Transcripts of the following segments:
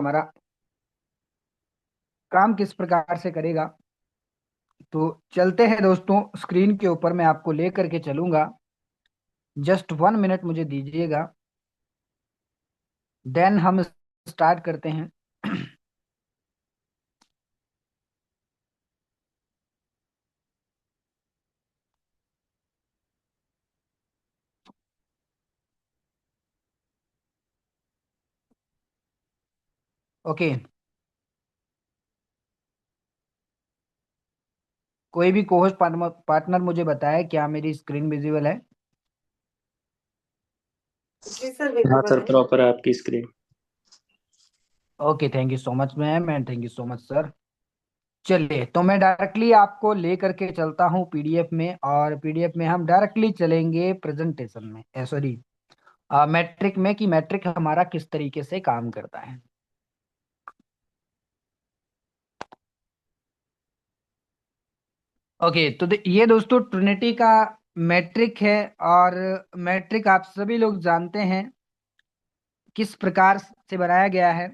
हमारा काम किस प्रकार से करेगा। तो चलते हैं दोस्तों, स्क्रीन के ऊपर मैं आपको ले करके चलूंगा। जस्ट 1 मिनट मुझे दीजिएगा, देन हम स्टार्ट करते हैं। ओके, कोई भी कोहोस्ट पार्टनर मुझे बताए क्या मेरी स्क्रीन विजिबल है। जी सर, हाँ विजिबल सर, है। प्रॉपर है आपकी screen. Okay, thank you so much ma'am, and thank you so much sir. चलिए, तो मैं डायरेक्टली आपको ले करके चलता हूँ पीडीएफ में, और पीडीएफ में हम डायरेक्टली चलेंगे प्रेजेंटेशन में, सॉरी मैट्रिक में, कि मैट्रिक हमारा किस तरीके से काम करता है। ओके, तो ये दोस्तों ट्रिनिटी का मैट्रिक है। और मैट्रिक आप सभी लोग जानते हैं किस प्रकार से बनाया गया है।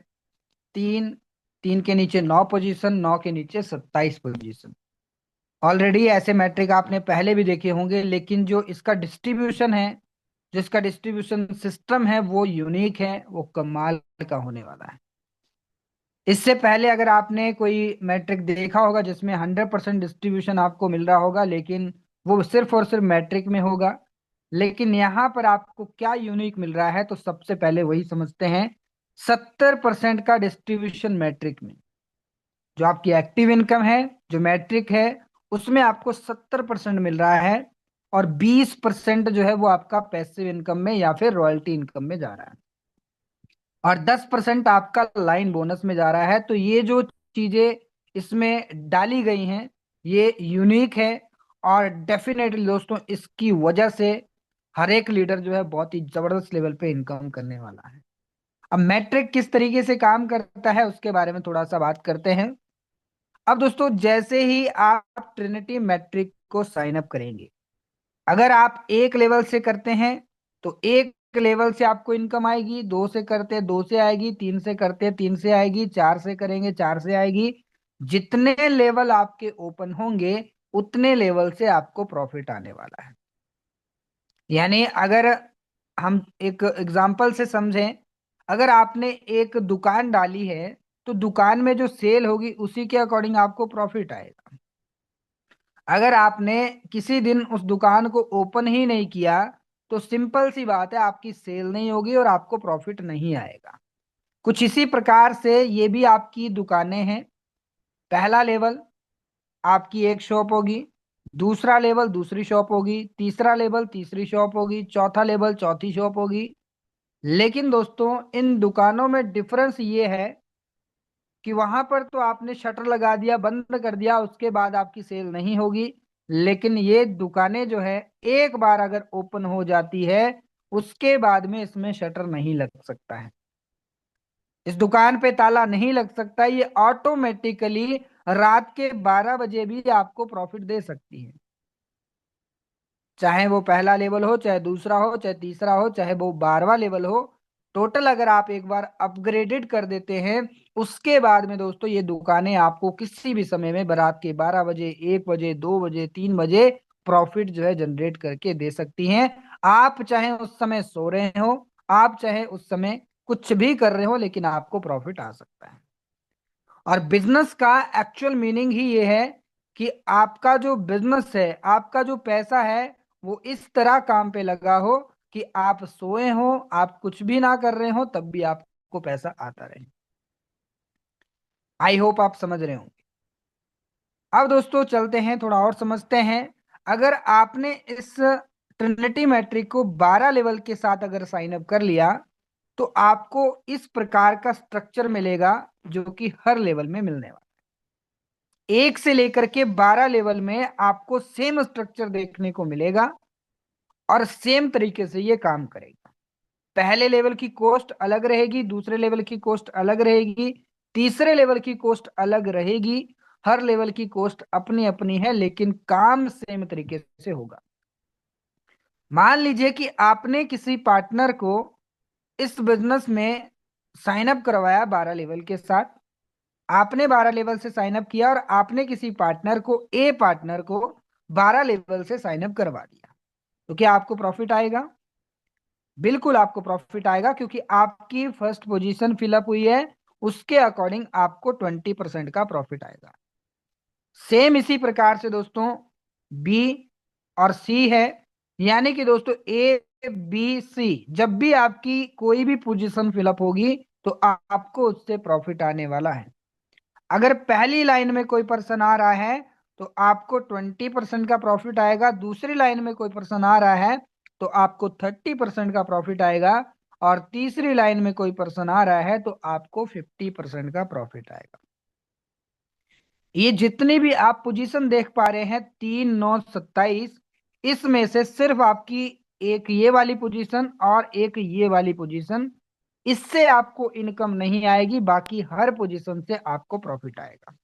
तीन, तीन के नीचे 9 पोजीशन, 9 के नीचे 27 पोजीशन। ऑलरेडी ऐसे मैट्रिक आपने पहले भी देखे होंगे, लेकिन जो इसका डिस्ट्रीब्यूशन है, जिसका डिस्ट्रीब्यूशन सिस्टम है, वो यूनिक है, वो कमाल का होने वाला है। इससे पहले अगर आपने कोई मैट्रिक देखा होगा जिसमें 100% डिस्ट्रीब्यूशन आपको मिल रहा होगा, लेकिन वो सिर्फ और सिर्फ मैट्रिक में होगा। लेकिन यहाँ पर आपको क्या यूनिक मिल रहा है, तो सबसे पहले वही समझते हैं। 70% का डिस्ट्रीब्यूशन मैट्रिक में, जो आपकी एक्टिव इनकम है, जो मैट्रिक है, उसमें आपको 70% मिल रहा है। और 20% जो है वो आपका पैसिव इनकम में या फिर रॉयल्टी इनकम में जा रहा है। और 10% आपका लाइन बोनस में जा रहा है। तो ये जो चीजें इसमें डाली गई हैं, ये यूनिक है। और डेफिनेटली दोस्तों, इसकी वजह से हर एक लीडर जो है बहुत ही जबरदस्त लेवल पे इनकम करने वाला है। अब मैट्रिक किस तरीके से काम करता है उसके बारे में थोड़ा सा बात करते हैं। अब दोस्तों, जैसे ही आप ट्रिनिटी मैट्रिक को साइन अप करेंगे, अगर आप एक लेवल से करते हैं तो एक लेवल से आपको इनकम आएगी, दो से करते हैं दो से आएगी, तीन से करते हैं तीन से आएगी, चार से करेंगे चार से आएगी। जितने लेवल आपके ओपन होंगे, उतने लेवल से आपको प्रॉफिट आने वाला है। यानी अगर हम एक एग्जांपल से समझें, अगर आपने एक दुकान डाली है, तो दुकान में जो सेल होगी उसी के अकॉर्डिंग आपको प्रॉफिट आएगा। अगर आपने किसी दिन उस दुकान को ओपन ही नहीं किया, तो सिंपल सी बात है, आपकी सेल नहीं होगी और आपको प्रॉफिट नहीं आएगा। कुछ इसी प्रकार से ये भी आपकी दुकानें हैं। पहला लेवल आपकी एक शॉप होगी, दूसरा लेवल दूसरी शॉप होगी, तीसरा लेवल तीसरी शॉप होगी, चौथा लेवल चौथी शॉप होगी। लेकिन दोस्तों, इन दुकानों में डिफरेंस ये है कि वहां पर तो आपने शटर लगा दिया, बंद कर दिया, उसके बाद आपकी सेल नहीं होगी। लेकिन ये दुकानें जो है, एक बार अगर ओपन हो जाती है, उसके बाद में इसमें शटर नहीं लग सकता है, इस दुकान पे ताला नहीं लग सकता। ये ऑटोमेटिकली रात के 12 बजे भी आपको प्रॉफिट दे सकती है। चाहे वो पहला लेवल हो, चाहे दूसरा हो, चाहे तीसरा हो, चाहे वो 12वां लेवल हो। टोटल अगर आप एक बार अपग्रेडेड कर देते हैं, उसके बाद में दोस्तों ये दुकानें आपको किसी भी समय में, रात के 12 बजे, 1 बजे, 2 बजे, 3 बजे प्रॉफिट जो है जनरेट करके दे सकती हैं। आप चाहे उस समय सो रहे हो, आप चाहे उस समय कुछ भी कर रहे हो, लेकिन आपको प्रॉफिट आ सकता है। और बिजनेस का एक्चुअल मीनिंग ही ये है कि आपका जो बिजनेस है, आपका जो पैसा है, वो इस तरह काम पे लगा हो कि आप सोए हो, आप कुछ भी ना कर रहे हो, तब भी आपको पैसा आता रहे। आई होप आप समझ रहे होंगे। अब दोस्तों चलते हैं, थोड़ा और समझते हैं। अगर आपने इस ट्रिनिटी मैट्रिक को 12 लेवल के साथ अगर साइन अप कर लिया, तो आपको इस प्रकार का स्ट्रक्चर मिलेगा, जो कि हर लेवल में मिलने वाला। एक से लेकर के 12 लेवल में आपको सेम स्ट्रक्चर देखने को मिलेगा, और सेम तरीके से ये काम करेगा। पहले लेवल की कॉस्ट अलग रहेगी, दूसरे लेवल की कॉस्ट अलग रहेगी, तीसरे लेवल की कॉस्ट अलग रहेगी। हर लेवल की कॉस्ट अपनी अपनी है, लेकिन काम सेम तरीके से होगा। मान लीजिए कि आपने किसी पार्टनर को इस बिजनेस में साइन अप करवाया 12 लेवल के साथ, आपने 12 लेवल से साइन अप किया और आपने किसी पार्टनर को, ए पार्टनर को 12 लेवल से साइन अप करवा दिया, तो क्या आपको प्रॉफिट आएगा? बिल्कुल आपको प्रॉफिट आएगा, क्योंकि आपकी फर्स्ट पोजीशन फिलअप हुई है, उसके अकॉर्डिंग आपको 20% का प्रॉफिट आएगा। सेम इसी प्रकार से दोस्तों बी और सी है, यानी कि दोस्तों ए बी सी, जब भी आपकी कोई भी पोजीशन फिलअप होगी तो आपको उससे प्रॉफिट आने वाला है। अगर पहली लाइन में कोई पर्सन आ रहा है तो आपको 20% का प्रॉफिट आएगा, दूसरी लाइन में कोई पर्सन आ रहा है तो आपको 30% का प्रॉफिट आएगा, और तीसरी लाइन में कोई पर्सन आ रहा है तो आपको 50% का प्रॉफिट आएगा। ये जितनी भी आप पोजीशन देख पा रहे हैं 3 9 27, इसमें से सिर्फ आपकी एक ये वाली पोजीशन और एक ये वाली पोजीशन, इससे आपको इनकम नहीं आएगी, बाकी हर पोजीशन से आपको प्रॉफिट आएगा।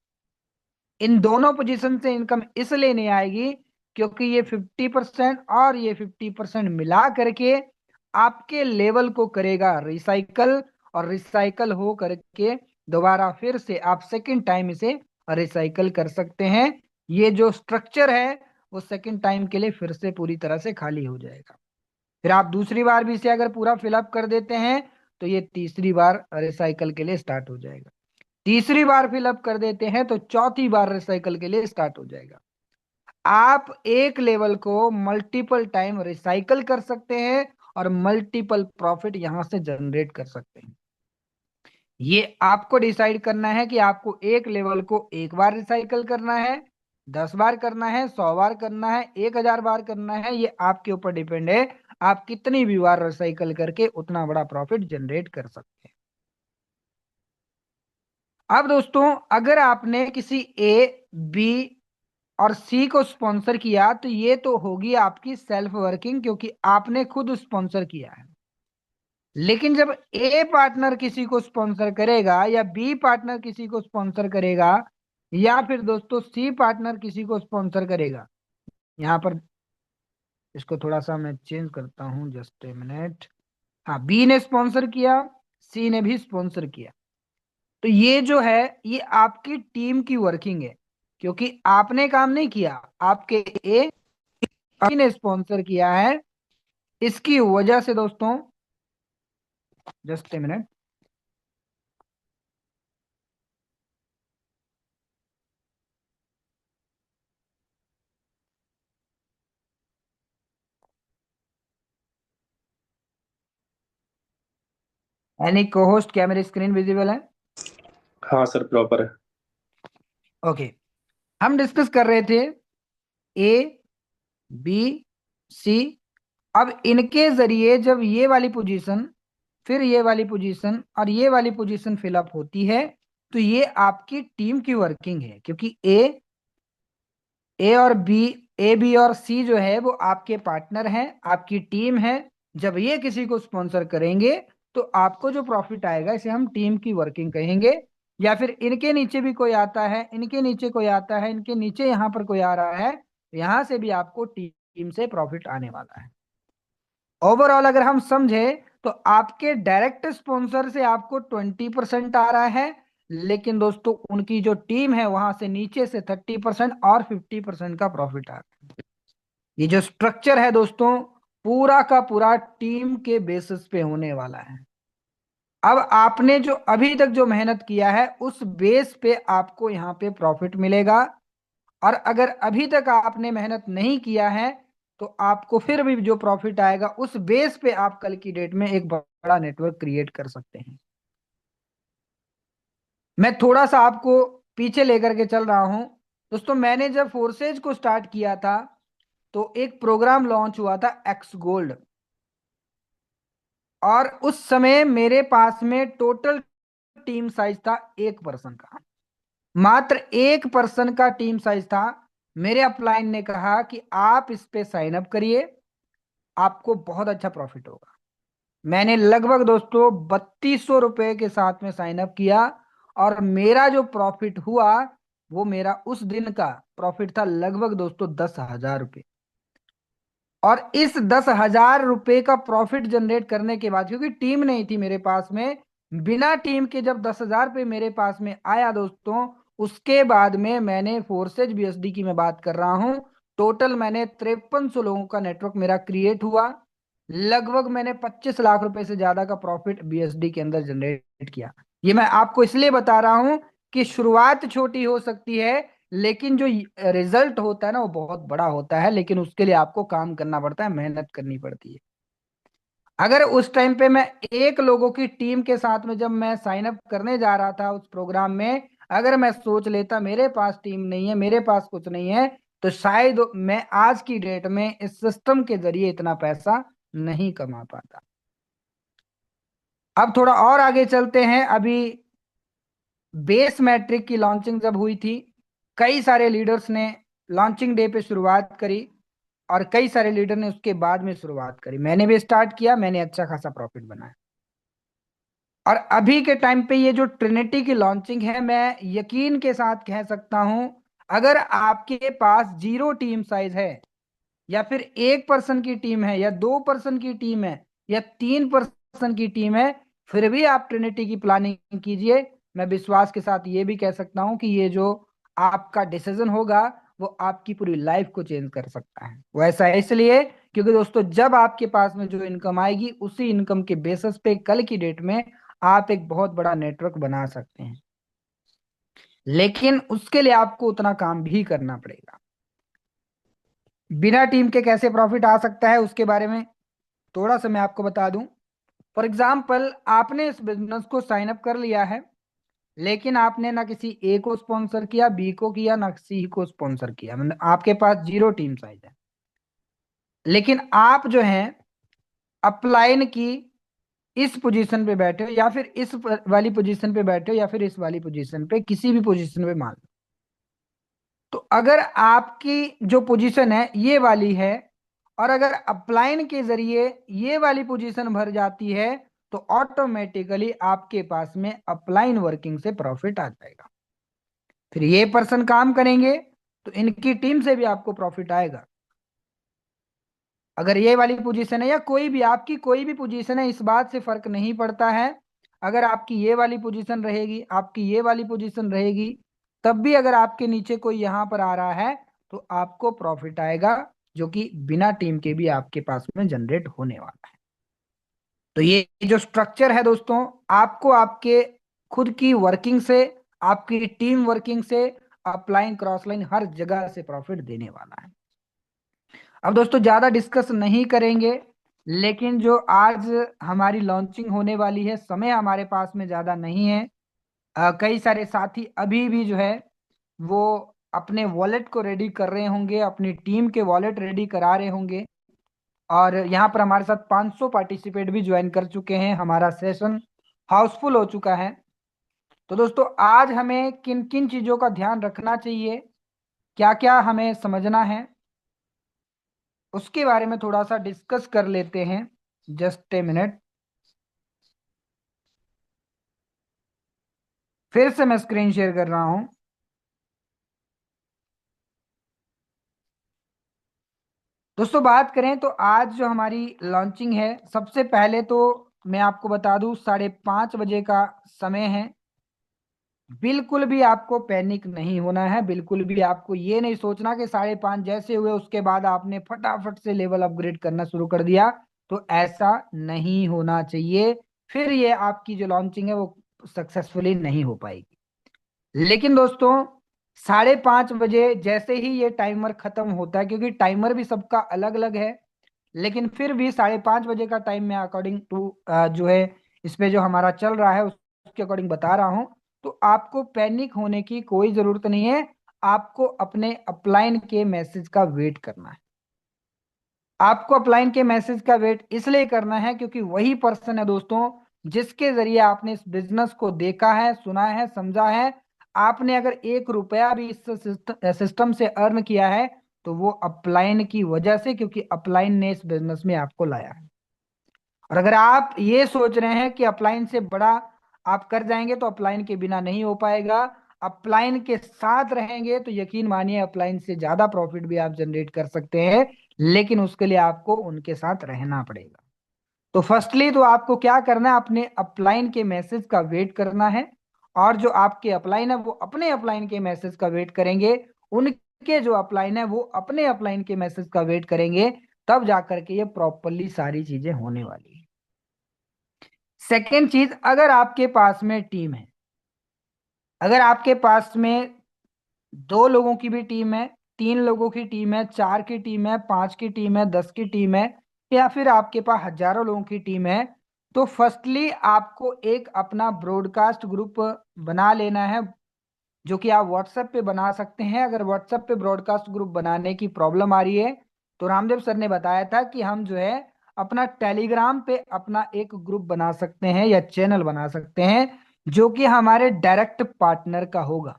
इन दोनों पोजीशन से इनकम इसलिए नहीं आएगी क्योंकि ये 50% और ये 50% मिला करके आपके लेवल को करेगा रिसाइकल, और रिसाइकल हो करके दोबारा फिर से आप सेकंड टाइम इसे रिसाइकल कर सकते हैं। ये जो स्ट्रक्चर है वो सेकंड टाइम के लिए फिर से पूरी तरह से खाली हो जाएगा। फिर आप दूसरी बार भी इसे अगर पूरा फिलअप कर देते हैं तो ये तीसरी बार रिसाइकल के लिए स्टार्ट हो जाएगा, तीसरी बार फिलअप कर देते हैं तो चौथी बार रिसाइकल के लिए स्टार्ट हो जाएगा। आप एक लेवल को मल्टीपल टाइम रिसाइकल कर सकते हैं और मल्टीपल प्रॉफिट यहां से जनरेट कर सकते हैं। ये आपको डिसाइड करना है कि आपको एक लेवल को एक बार रिसाइकल करना है, 10 बार करना है, 100 बार करना है, 1000 बार करना है, ये आपके ऊपर डिपेंड है। आप कितनी भी बार रिसाइकल करके उतना बड़ा प्रॉफिट जनरेट कर सकते हैं। अब दोस्तों अगर आपने किसी ए बी और सी को स्पॉन्सर किया तो ये तो होगी आपकी सेल्फ वर्किंग, क्योंकि आपने खुद स्पॉन्सर किया है। लेकिन जब ए पार्टनर किसी को स्पॉन्सर करेगा या बी पार्टनर किसी को स्पॉन्सर करेगा या फिर दोस्तों सी पार्टनर किसी को स्पॉन्सर करेगा, यहां पर इसको थोड़ा सा मैं चेंज करता हूं, जस्ट ए मिनट। हाँ, बी ने स्पॉन्सर किया, सी ने भी स्पॉन्सर किया, तो ये जो है ये आपकी टीम की वर्किंग है, क्योंकि आपने काम नहीं किया, आपके ए ने स्पॉन्सर किया है। इसकी वजह से दोस्तों, जस्ट ए मिनट, एनी को होस्ट, क्या मेरी स्क्रीन विजिबल है? हाँ सर, प्रॉपर है। ओके, हम डिस्कस कर रहे थे ए बी सी। अब इनके जरिए जब ये वाली पोजीशन, फिर ये वाली पोजीशन और ये वाली पोजीशन फिलअप होती है तो ये आपकी टीम की वर्किंग है, क्योंकि ए और बी, ए बी और सी जो है वो आपके पार्टनर हैं, आपकी टीम है। जब ये किसी को स्पॉन्सर करेंगे तो आपको जो प्रॉफिट आएगा इसे हम टीम की वर्किंग कहेंगे। या फिर इनके नीचे भी कोई आता है, इनके नीचे कोई आता है, इनके नीचे यहाँ पर कोई आ रहा है, यहां से भी आपको टीम से प्रॉफिट आने वाला है। ओवरऑल अगर हम समझे तो आपके डायरेक्ट स्पॉन्सर से आपको 20% आ रहा है, लेकिन दोस्तों उनकी जो टीम है वहां से नीचे से 30% और 50% का प्रॉफिट आ रहा है। ये जो स्ट्रक्चर है दोस्तों पूरा का पूरा टीम के बेसिस पे होने वाला है। अब आपने जो अभी तक जो मेहनत किया है उस बेस पे आपको यहाँ पे प्रॉफिट मिलेगा, और अगर अभी तक आपने मेहनत नहीं किया है तो आपको फिर भी जो प्रॉफिट आएगा उस बेस पे आप कल की डेट में एक बड़ा नेटवर्क क्रिएट कर सकते हैं। मैं थोड़ा सा आपको पीछे लेकर के चल रहा हूं दोस्तों। मैंने जब फोर्सेज को स्टार्ट किया था तो एक प्रोग्राम लॉन्च हुआ था एक्स गोल्ड, और उस समय मेरे पास में टोटल टीम साइज था 1 पर्सन का, मात्र 1 पर्सन का टीम साइज था। मेरे अपलाइन ने कहा कि आप इस पे साइन अप करिए, आपको बहुत अच्छा प्रॉफिट होगा। मैंने लगभग दोस्तों 3200 रुपए के साथ में साइन अप किया, और मेरा जो प्रॉफिट हुआ वो मेरा उस दिन का प्रॉफिट था लगभग दोस्तों 10,000 रुपये। और इस 10,000 रुपये का प्रॉफिट जनरेट करने के बाद, क्योंकि टीम नहीं थी मेरे पास में, बिना टीम के जब 10,000 रुपये मेरे पास में आया दोस्तों, उसके बाद में मैंने फोर्सेज बीएसडी की मैं बात कर रहा हूं, टोटल मैंने 5300 लोगों का नेटवर्क मेरा क्रिएट हुआ। लगभग मैंने 25 लाख रुपए से ज्यादा का प्रॉफिट बीएसडी के अंदर जनरेट किया। ये मैं आपको इसलिए बता रहा हूं कि शुरुआत छोटी हो सकती है, लेकिन जो रिजल्ट होता है ना वो बहुत बड़ा होता है, लेकिन उसके लिए आपको काम करना पड़ता है, मेहनत करनी पड़ती है। अगर उस टाइम पे मैं एक लोगों की टीम के साथ में जब मैं साइन अप करने जा रहा था उस प्रोग्राम में, अगर मैं सोच लेता मेरे पास टीम नहीं है, मेरे पास कुछ नहीं है, तो शायद मैं आज की डेट में इस सिस्टम के जरिए इतना पैसा नहीं कमा पाता। अब थोड़ा और आगे चलते हैं। अभी बेस मैट्रिक की लॉन्चिंग जब हुई थी, कई सारे लीडर्स ने लॉन्चिंग डे पे शुरुआत करी, और कई सारे लीडर ने उसके बाद में शुरुआत करी। मैंने भी स्टार्ट किया, मैंने अच्छा खासा प्रॉफिट बनाया। और अभी के टाइम पे ये जो ट्रिनिटी की लॉन्चिंग है, मैं यकीन के साथ कह सकता हूं, अगर आपके पास 0 टीम साइज है, या फिर 1 पर्सन की टीम है, या 2 पर्सन की टीम है, या 3 पर्सन की टीम है, फिर भी आप ट्रिनिटी की प्लानिंग कीजिए। मैं विश्वास के साथ ये भी कह सकता हूं कि ये जो आपका डिसीजन होगा वो आपकी पूरी लाइफ को चेंज कर सकता है। वो ऐसा है इसलिए क्योंकि दोस्तों, जब आपके पास में जो इनकम आएगी, उसी इनकम के बेसिस पे कल की डेट में आप एक बहुत बड़ा नेटवर्क बना सकते हैं। लेकिन उसके लिए आपको उतना काम भी करना पड़ेगा। बिना टीम के कैसे प्रॉफिट आ सकता है उसके बारे में थोड़ा सा मैं आपको बता दूं। फॉर एग्जाम्पल, आपने इस बिजनेस को साइन अप कर लिया है, लेकिन आपने ना किसी ए को स्पॉन्सर किया, बी को किया, ना सी को स्पॉन्सर किया, मतलब आपके पास 0 टीम साइज है। लेकिन आप जो हैं अपलाइन की इस पोजीशन पे बैठे हो, या फिर इस वाली पोजीशन पे बैठे हो, या फिर इस वाली पोजीशन पे, किसी भी पोजीशन पे मान लो। तो अगर आपकी जो पोजीशन है ये वाली है, और अगर अपलाइन के जरिए ये वाली पोजीशन भर जाती है, तो ऑटोमेटिकली आपके पास में अपलाइन वर्किंग से प्रॉफिट आ जाएगा। फिर ये पर्सन काम करेंगे तो इनकी टीम से भी आपको प्रॉफिट आएगा। अगर ये वाली पोजीशन है, या कोई भी आपकी कोई भी पोजीशन है, इस बात से फर्क नहीं पड़ता है। अगर आपकी ये वाली पोजीशन रहेगी, आपकी ये वाली पोजीशन रहेगी, तब भी अगर आपके नीचे कोई यहां पर आ रहा है तो आपको प्रॉफिट आएगा, जो कि बिना टीम के भी आपके पास में जनरेट होने वाला है। तो ये जो स्ट्रक्चर है दोस्तों, आपको आपके खुद की वर्किंग से, आपकी टीम वर्किंग से, अपलाइन क्रॉस लाइन हर जगह से प्रॉफिट देने वाला है। अब दोस्तों ज्यादा डिस्कस नहीं करेंगे, लेकिन जो आज हमारी लॉन्चिंग होने वाली है, समय हमारे पास में ज्यादा नहीं है। कई सारे साथी अभी भी जो है वो अपने वॉलेट को रेडी कर रहे होंगे, अपनी टीम के वॉलेट रेडी करा रहे होंगे। और यहाँ पर हमारे साथ 500 पार्टिसिपेट भी ज्वाइन कर चुके हैं, हमारा सेशन हाउसफुल हो चुका है। तो दोस्तों, आज हमें किन किन चीजों का ध्यान रखना चाहिए, क्या क्या हमें समझना है, उसके बारे में थोड़ा सा डिस्कस कर लेते हैं। जस्ट ए मिनट, फिर से मैं स्क्रीन शेयर कर रहा हूं। दोस्तों बात करें तो आज जो हमारी लॉन्चिंग है, सबसे पहले तो मैं आपको बता दूं 5:30 बजे का समय है। बिल्कुल भी आपको पैनिक नहीं होना है, बिल्कुल भी आपको ये नहीं सोचना कि 5:30 जैसे हुए उसके बाद आपने फटाफट से लेवल अपग्रेड करना शुरू कर दिया। तो ऐसा नहीं होना चाहिए, फिर ये आपकी जो लॉन्चिंग है वो सक्सेसफुली नहीं हो पाएगी। लेकिन दोस्तों, 5:30 बजे जैसे ही ये टाइमर खत्म होता है, क्योंकि टाइमर भी सबका अलग अलग है, लेकिन फिर भी 5:30 बजे का टाइम मैं अकॉर्डिंग टू जो है इस पे जो हमारा चल रहा है उसके अकॉर्डिंग बता रहा हूं। तो आपको पैनिक होने की कोई जरूरत नहीं है, आपको अपने अपलाइन के मैसेज का वेट करना है। आपको अपलाइन के मैसेज का वेट इसलिए करना है क्योंकि वही पर्सन है दोस्तों जिसके जरिए आपने इस बिजनेस को देखा है, सुना है, समझा है। आपने अगर 1 रुपया भी इस सिस्टम से अर्न किया है तो वो अपलाइन की वजह से, क्योंकि अपलाइन ने इस बिजनेस में आपको लाया है। और अगर आप ये सोच रहे हैं कि अपलाइन से बड़ा आप कर जाएंगे, तो अपलाइन के बिना नहीं हो पाएगा। अपलाइन के साथ रहेंगे तो यकीन मानिए अपलाइन से ज्यादा प्रॉफिट भी आप जनरेट कर सकते हैं, लेकिन उसके लिए आपको उनके साथ रहना पड़ेगा। तो फर्स्टली तो आपको क्या करना है, अपने अपलाइन के मैसेज का वेट करना है, और जो आपके अपलाइन है वो अपने अपलाइन के मैसेज का वेट करेंगे, उनके जो अपलाइन है वो अपने अपलाइन के मैसेज का वेट करेंगे, तब जाकर के ये प्रॉपरली सारी चीजें होने वाली है। सेकेंड चीज, अगर आपके पास में टीम है, अगर आपके पास में 2 लोगों की भी टीम है, 3 लोगों की टीम है, 4 की टीम है, 5 की टीम है, 10 की टीम है, या फिर आपके पास हजारों लोगों की टीम है, तो फर्स्टली आपको एक अपना ब्रॉडकास्ट ग्रुप बना लेना है, जो कि आप व्हाट्सएप पे बना सकते हैं। अगर व्हाट्सएप पे ब्रॉडकास्ट ग्रुप बनाने की प्रॉब्लम आ रही है, तो रामदेव सर ने बताया था कि हम जो है अपना टेलीग्राम पे अपना एक ग्रुप बना सकते हैं या चैनल बना सकते हैं, जो कि हमारे डायरेक्ट पार्टनर का होगा।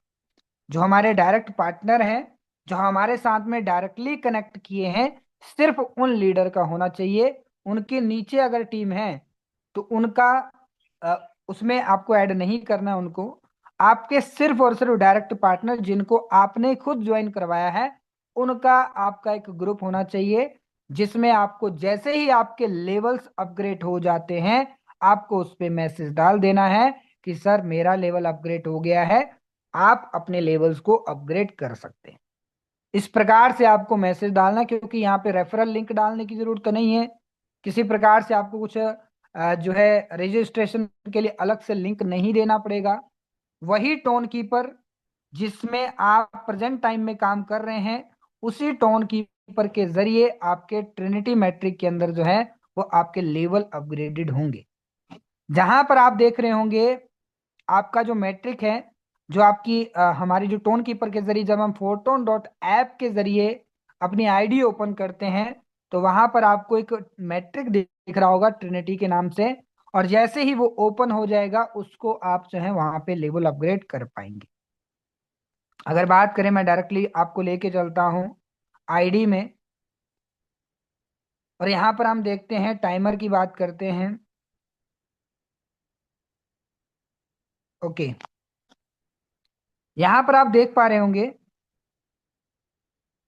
जो हमारे डायरेक्ट पार्टनर हैं, जो हमारे साथ में डायरेक्टली कनेक्ट किए हैं, सिर्फ उन लीडर का होना चाहिए। उनके नीचे अगर टीम है तो उनका उसमें आपको ऐड नहीं करना है उनको। आपके सिर्फ और सिर्फ डायरेक्ट पार्टनर जिनको आपने खुद ज्वाइन करवाया है, उनका आपका एक ग्रुप होना चाहिए, जिसमें आपको जैसे ही आपके लेवल्स अपग्रेड हो जाते हैं, आपको उस पर मैसेज डाल देना है कि सर मेरा लेवल अपग्रेड हो गया है, आप अपने लेवल्स को अपग्रेड कर सकते हैं। इस प्रकार से आपको मैसेज डालना, क्योंकि यहाँ पे रेफरल लिंक डालने की जरूरत तो नहीं है, किसी प्रकार से आपको कुछ जो है रजिस्ट्रेशन के लिए अलग से लिंक नहीं देना पड़ेगा। वही टोन कीपर जिसमें आप प्रेजेंट टाइम में काम कर रहे हैं, उसी टोन कीपर के जरिए आपके ट्रिनिटी मैट्रिक के अंदर जो है वो आपके लेवल अपग्रेडेड होंगे। जहां पर आप देख रहे होंगे आपका जो मैट्रिक है, जो आपकी हमारी जो टोन कीपर के जरिए जब हम फोटोन डॉट ऐप के जरिए अपनी आईडी ओपन करते हैं, तो वहां पर आपको एक मैट्रिक दिख रहा होगा ट्रिनिटी के नाम से, और जैसे ही वो ओपन हो जाएगा उसको आप जो है वहां पे लेवल अपग्रेड कर पाएंगे। अगर बात करें, मैं डायरेक्टली आपको लेके चलता हूं आईडी में, और यहाँ पर हम देखते हैं टाइमर की बात करते हैं। ओके, यहाँ पर आप देख पा रहे होंगे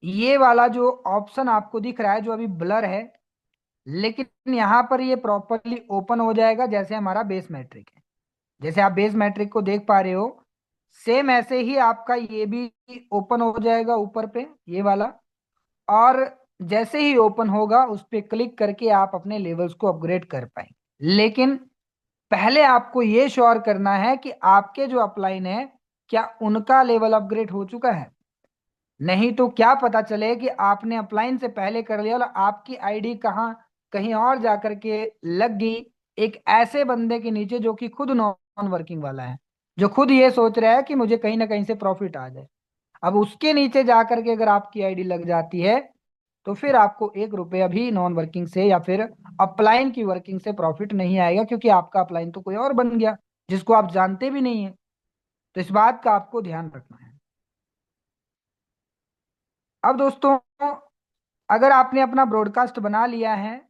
ये वाला जो ऑप्शन आपको दिख रहा है जो अभी ब्लर है, लेकिन यहाँ पर ये प्रॉपरली ओपन हो जाएगा जैसे हमारा बेस मैट्रिक है। जैसे आप बेस मैट्रिक को देख पा रहे हो, सेम ऐसे ही आपका ये भी ओपन हो जाएगा ऊपर पे ये वाला, और जैसे ही ओपन होगा उस पर क्लिक करके आप अपने लेवल्स को अपग्रेड कर पाएंगे। लेकिन पहले आपको ये श्योर करना है कि आपके जो अपलाइन है, क्या उनका लेवल अपग्रेड हो चुका है। नहीं तो क्या पता चले कि आपने अपलाइन से पहले कर लिया और आपकी आईडी कहाँ कहीं और जाकर के लग गई, एक ऐसे बंदे के नीचे जो कि खुद नॉन वर्किंग वाला है, जो खुद ये सोच रहा है कि मुझे कहीं ना कहीं से प्रॉफिट आ जाए। अब उसके नीचे जाकर के अगर आपकी आईडी लग जाती है, तो फिर आपको 1 रुपया भी नॉन वर्किंग से या फिर अपलाइन की वर्किंग से प्रॉफिट नहीं आएगा, क्योंकि आपका अपलाइन तो कोई और बन गया जिसको आप जानते भी नहीं है। तो इस बात का आपको ध्यान रखना है। अब दोस्तों, अगर आपने अपना ब्रॉडकास्ट बना लिया है,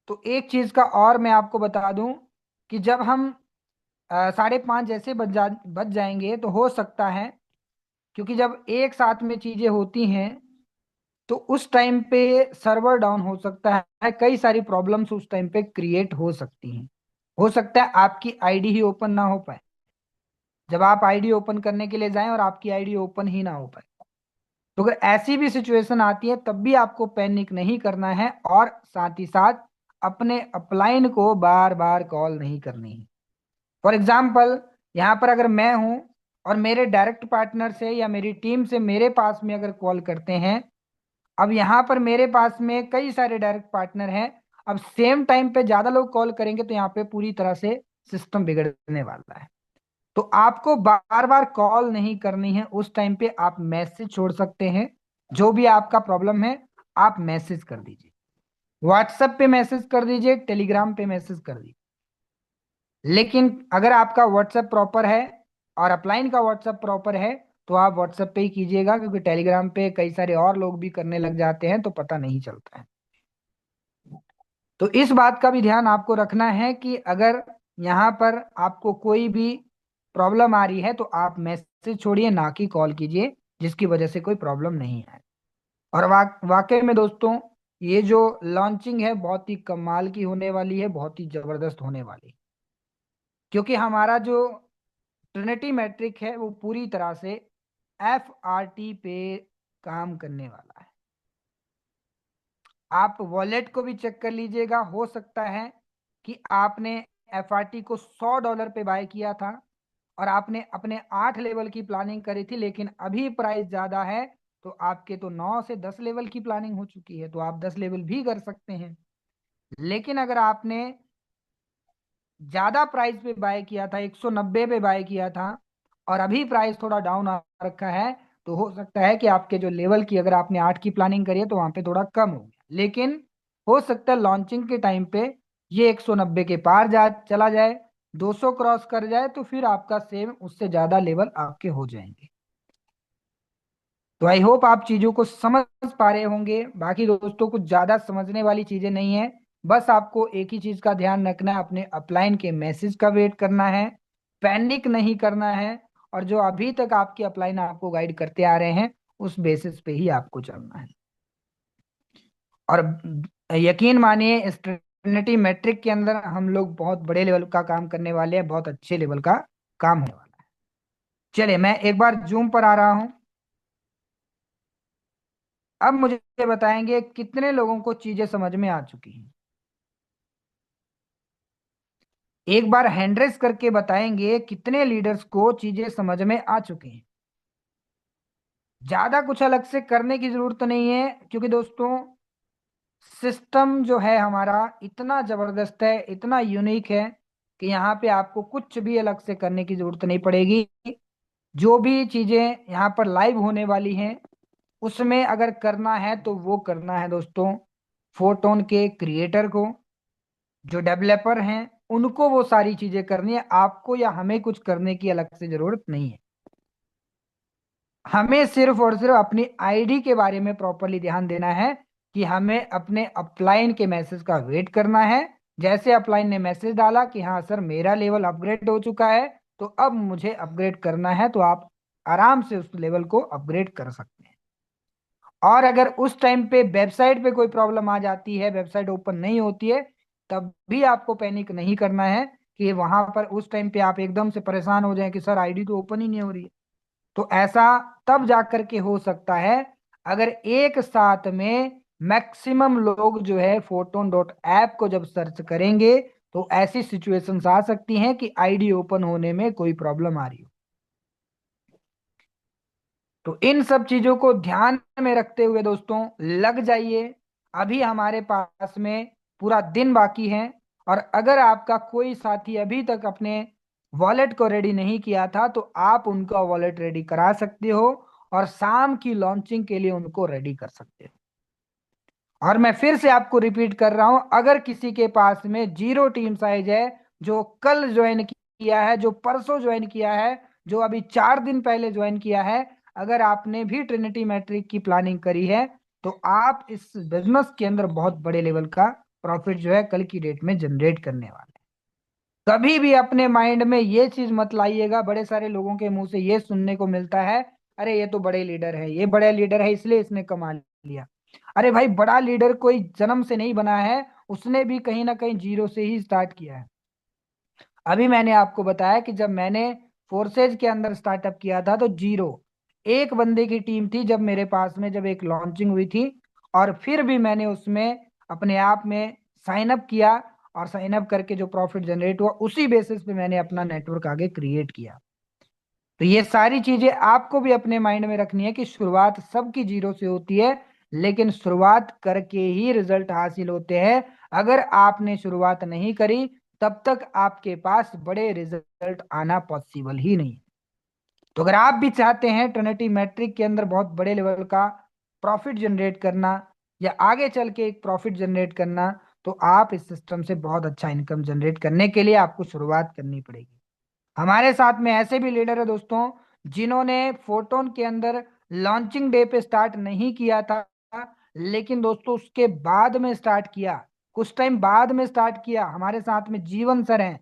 तो एक चीज का और मैं आपको बता दूं कि जब हम 5:30 जैसे बज जाएंगे, तो हो सकता है, क्योंकि जब एक साथ में चीजें होती हैं तो उस टाइम पे सर्वर डाउन हो सकता है, कई सारी प्रॉब्लम्स उस टाइम पे क्रिएट हो सकती हैं। हो सकता है आपकी आईडी ही ओपन ना हो पाए, जब आप आईडी ओपन करने के लिए जाएं और आपकी आईडी ओपन ही ना हो पाए। तो अगर ऐसी भी सिचुएशन आती है, तब भी आपको पैनिक नहीं करना है, और साथ ही साथ अपने अपलाइन को बार बार कॉल नहीं करनी है। फॉर एग्जाम्पल, यहाँ पर अगर मैं हूं और मेरे डायरेक्ट पार्टनर से या मेरी टीम से मेरे पास में अगर कॉल करते हैं, अब यहाँ पर मेरे पास में कई सारे डायरेक्ट पार्टनर हैं, अब सेम टाइम पे ज्यादा लोग कॉल करेंगे तो यहाँ पे पूरी तरह से सिस्टम बिगड़ने वाला है। तो आपको बार बार कॉल नहीं करनी है, उस टाइम पे आप मैसेज छोड़ सकते हैं। जो भी आपका प्रॉब्लम है आप मैसेज कर दीजिए, व्हाट्सएप पे मैसेज कर दीजिए, टेलीग्राम पे मैसेज कर दीजिए। लेकिन अगर आपका व्हाट्सएप प्रॉपर है और अपलाइन का व्हाट्सएप प्रॉपर है, तो आप व्हाट्सएप पे ही कीजिएगा, क्योंकि टेलीग्राम पे कई सारे और लोग भी करने लग जाते हैं तो पता नहीं चलता है। तो इस बात का भी ध्यान आपको रखना है कि अगर यहाँ पर आपको कोई भी प्रॉब्लम आ रही है, तो आप मैसेज छोड़िए, ना कि कॉल कीजिए, जिसकी वजह से कोई प्रॉब्लम नहीं है। और वाकई में दोस्तों, ये जो लॉन्चिंग है बहुत ही कमाल की होने वाली है, बहुत ही जबरदस्त होने वाली, क्योंकि हमारा जो ट्रिनिटी मैट्रिक है वो पूरी तरह से FRT पे काम करने वाला है। आप वॉलेट को भी चेक कर लीजिएगा, हो सकता है कि आपने FRT को $100 पे बाय किया था और आपने अपने 8 लेवल की प्लानिंग करी थी, लेकिन अभी प्राइस ज्यादा है तो आपके तो 9 से 10 लेवल की प्लानिंग हो चुकी है, तो आप 10 लेवल भी कर सकते हैं। लेकिन अगर आपने ज्यादा प्राइस पे बाय किया था, 190 पे बाय किया था, और अभी प्राइस थोड़ा डाउन आ रखा है, तो हो सकता है कि आपके जो लेवल की, अगर आपने 8 की प्लानिंग करी है तो वहां पे थोड़ा कम हो गया, लेकिन हो सकता है लॉन्चिंग के टाइम पे ये 190 के पार जा चला जाए, 200 क्रॉस कर जाए, तो फिर आपका सेम उससे ज्यादा लेवल आपके हो जाएंगे। तो आई होप आप चीजों को समझ पा रहे होंगे। बाकी दोस्तों कुछ ज्यादा समझने वाली चीजें नहीं है, बस आपको एक ही चीज का ध्यान रखना है, अपने अपलाइन के मैसेज का वेट करना है, पैनिक नहीं करना है, और जो अभी तक आपके अपलाइन आपको गाइड करते आ रहे हैं उस बेसिस पे ही आपको चलना है। और यकीन मानिए इस ट्रिनिटी मैट्रिक के अंदर हम लोग बहुत बड़े लेवल का काम करने वाले हैं, बहुत अच्छे लेवल का काम होने वाला है। चलिए मैं एक बार जूम पर आ रहा हूं। अब मुझे बताएंगे कितने लोगों को चीजें समझ में आ चुकी हैं। एक बार हैंड रेस करके बताएंगे कितने लीडर्स को चीजें समझ में आ चुकी हैं। ज्यादा कुछ अलग से करने की जरूरत नहीं है, क्योंकि दोस्तों सिस्टम जो है हमारा इतना जबरदस्त है, इतना यूनिक है कि यहाँ पे आपको कुछ भी अलग से करने की जरूरत नहीं पड़ेगी। जो भी चीजें यहाँ पर लाइव होने वाली हैं उसमें अगर करना है तो वो करना है दोस्तों फोटोन के क्रिएटर को, जो डेवलपर हैं उनको वो सारी चीजें करनी है, आपको या हमें कुछ करने की अलग से जरूरत नहीं है। हमें सिर्फ और सिर्फ अपनी आईडी के बारे में प्रॉपरली ध्यान देना है कि हमें अपने अपलाइन के मैसेज का वेट करना है। जैसे अपलाइन ने मैसेज डाला कि हाँ सर मेरा लेवल अपग्रेड हो चुका है, तो अब मुझे अपग्रेड करना है, तो आप आराम से उस लेवल को अपग्रेड कर सकते हैं। और अगर उस टाइम पे वेबसाइट पे कोई प्रॉब्लम आ जाती है, वेबसाइट ओपन नहीं होती है, तब भी आपको पैनिक नहीं करना है कि वहां पर उस टाइम पे आप एकदम से परेशान हो जाएं कि सर आईडी तो ओपन ही नहीं हो रही है। तो ऐसा तब जाकर के हो सकता है अगर एक साथ में मैक्सिमम लोग जो है photon.app को जब सर्च करेंगे, तो ऐसी सिचुएशंस आ सकती हैं कि आईडी ओपन होने में कोई प्रॉब्लम आ रही हो। तो इन सब चीजों को ध्यान में रखते हुए दोस्तों लग जाइए। अभी हमारे पास में पूरा दिन बाकी है, और अगर आपका कोई साथी अभी तक अपने वॉलेट को रेडी नहीं किया था तो आप उनका वॉलेट रेडी करा सकते हो, और शाम की लॉन्चिंग के लिए उनको रेडी कर सकते हो। और मैं फिर से आपको रिपीट कर रहा हूं, अगर किसी के पास में जीरो टीम साइज है, जो कल ज्वाइन किया है, जो परसों ज्वाइन किया है, जो अभी 4 दिन पहले ज्वाइन किया है, अगर आपने भी ट्रिनिटी मैट्रिक की प्लानिंग करी है, तो आप इस बिजनेस के अंदर बहुत बड़े लेवल का प्रॉफिट जो है कल की डेट में जनरेट करने वाले हैं। कभी भी अपने माइंड में ये चीज मत लाइएगा। बड़े सारे लोगों के मुंह से ये सुनने को मिलता है, अरे ये तो बड़े लीडर है, ये बड़े लीडर है इसलिए इसने कमा लिया। अरे भाई बड़ा लीडर कोई जन्म से नहीं बना है, उसने भी कहीं ना कहीं जीरो से ही स्टार्ट किया है। अभी मैंने आपको बताया कि जब मैंने फोर्सेज के अंदर स्टार्टअप किया था तो जीरो, एक बंदे की टीम थी जब मेरे पास में, जब एक लॉन्चिंग हुई थी, और फिर भी मैंने उसमें अपने आप में साइन अप किया, और साइन अप करके जो प्रॉफिट जनरेट हुआ उसी बेसिस पे मैंने अपना नेटवर्क आगे क्रिएट किया। तो ये सारी चीजें आपको भी अपने माइंड में रखनी है कि शुरुआत सबकी जीरो से होती है, लेकिन शुरुआत करके ही रिजल्ट हासिल होते हैं। अगर आपने शुरुआत नहीं करी तब तक आपके पास बड़े रिजल्ट आना पॉसिबल ही नहीं। तो अगर आप भी चाहते हैं ट्रिनिटी मैट्रिक के अंदर बहुत बड़े लेवल का प्रॉफिट जनरेट करना, या आगे चल के एक प्रॉफिट जनरेट करना, तो आप इस सिस्टम से बहुत अच्छा इनकम जनरेट करने के लिए आपको शुरुआत करनी पड़ेगी। हमारे साथ में ऐसे भी लीडर है दोस्तों जिन्होंने फोटोन के अंदर लॉन्चिंग डे पे स्टार्ट नहीं किया था, लेकिन दोस्तों उसके बाद में स्टार्ट किया, कुछ टाइम बाद में स्टार्ट किया। हमारे साथ में जीवन सर हैं,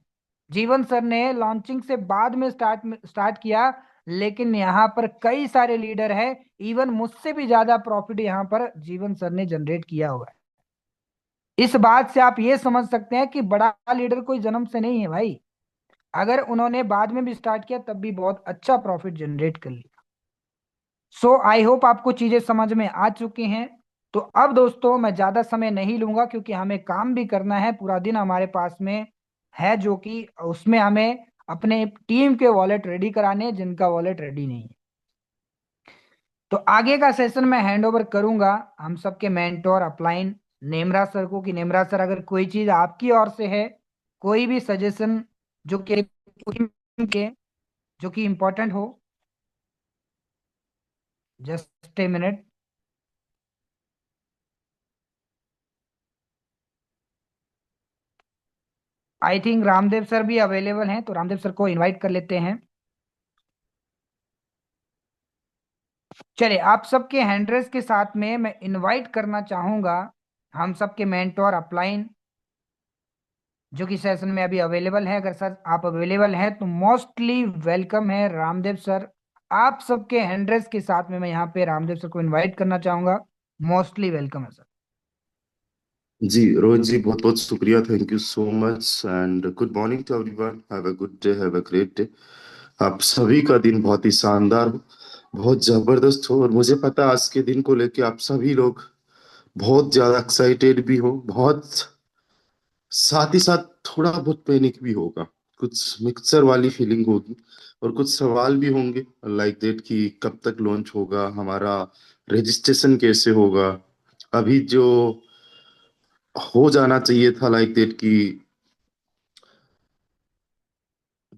जीवन सर ने लॉन्चिंग से बाद में स्टार्ट किया, लेकिन यहाँ पर कई सारे लीडर हैं, इवन मुझसे भी ज्यादा प्रॉफिट यहाँ पर जीवन सर ने जनरेट किया हुआ है। इस बात से आप ये समझ सकते हैं कि बड़ा लीडर कोई जन्म से नहीं है भाई। अगर उन्होंने बाद में भी स्टार्ट किया तब भी बहुत अच्छा प्रॉफिट जनरेट कर लिया। सो आई होप आपको चीजें समझ में आ चुकी हैं। तो अब दोस्तों मैं ज्यादा समय नहीं लूंगा, क्योंकि हमें काम भी करना है, पूरा दिन हमारे पास में है, जो कि उसमें हमें अपने टीम के वॉलेट रेडी कराने हैं जिनका वॉलेट रेडी नहीं है। तो आगे का सेशन मैं हैंड ओवर करूंगा हम सबके मेंटोर अपलाइन नेमरा सर को, कि नेमरा सर अगर कोई चीज आपकी ओर से है, कोई भी सजेशन जो कि के जो कि इम्पोर्टेंट हो। Just a minute. I think Ramdev sir भी अवेलेबल हैं, तो रामदेव सर को इनवाइट कर लेते हैं। चलिए, आप सबके हैंडरेस के साथ में मैं इनवाइट करना चाहूंगा हम सबके मेंटोर अपलाइन, जो कि सेशन में अभी अवेलेबल है। अगर सर आप अवेलेबल हैं तो मोस्टली वेलकम है रामदेव सर। आप सबके हैंडरेस के साथ में मैं यहाँ पे रामदेव सर को इनवाइट करना चाहूंगा। मोस्टली वेलकम है सर। जी रोहित जी, बहुत बहुत शुक्रिया। Thank you so much and good morning to everyone. Have a good day, have a great day. आप सभी का दिन बहुत ही शानदार हो, बहुत जबरदस्त हो। और मुझे पता है आज के दिन को लेके आप सभी लोग बहुत ज्यादा एक्साइटेड भी हो, बहुत साथ ही साथ थोड़ा बहुत पैनिक भी होगा, कुछ मिक्सचर वाली फीलिंग होगी। और कुछ सवाल भी होंगे लाइक दैट कि कब तक लॉन्च होगा हमारा, रजिस्ट्रेशन कैसे होगा। अभी जो हो जाना चाहिए था लाइक दैट कि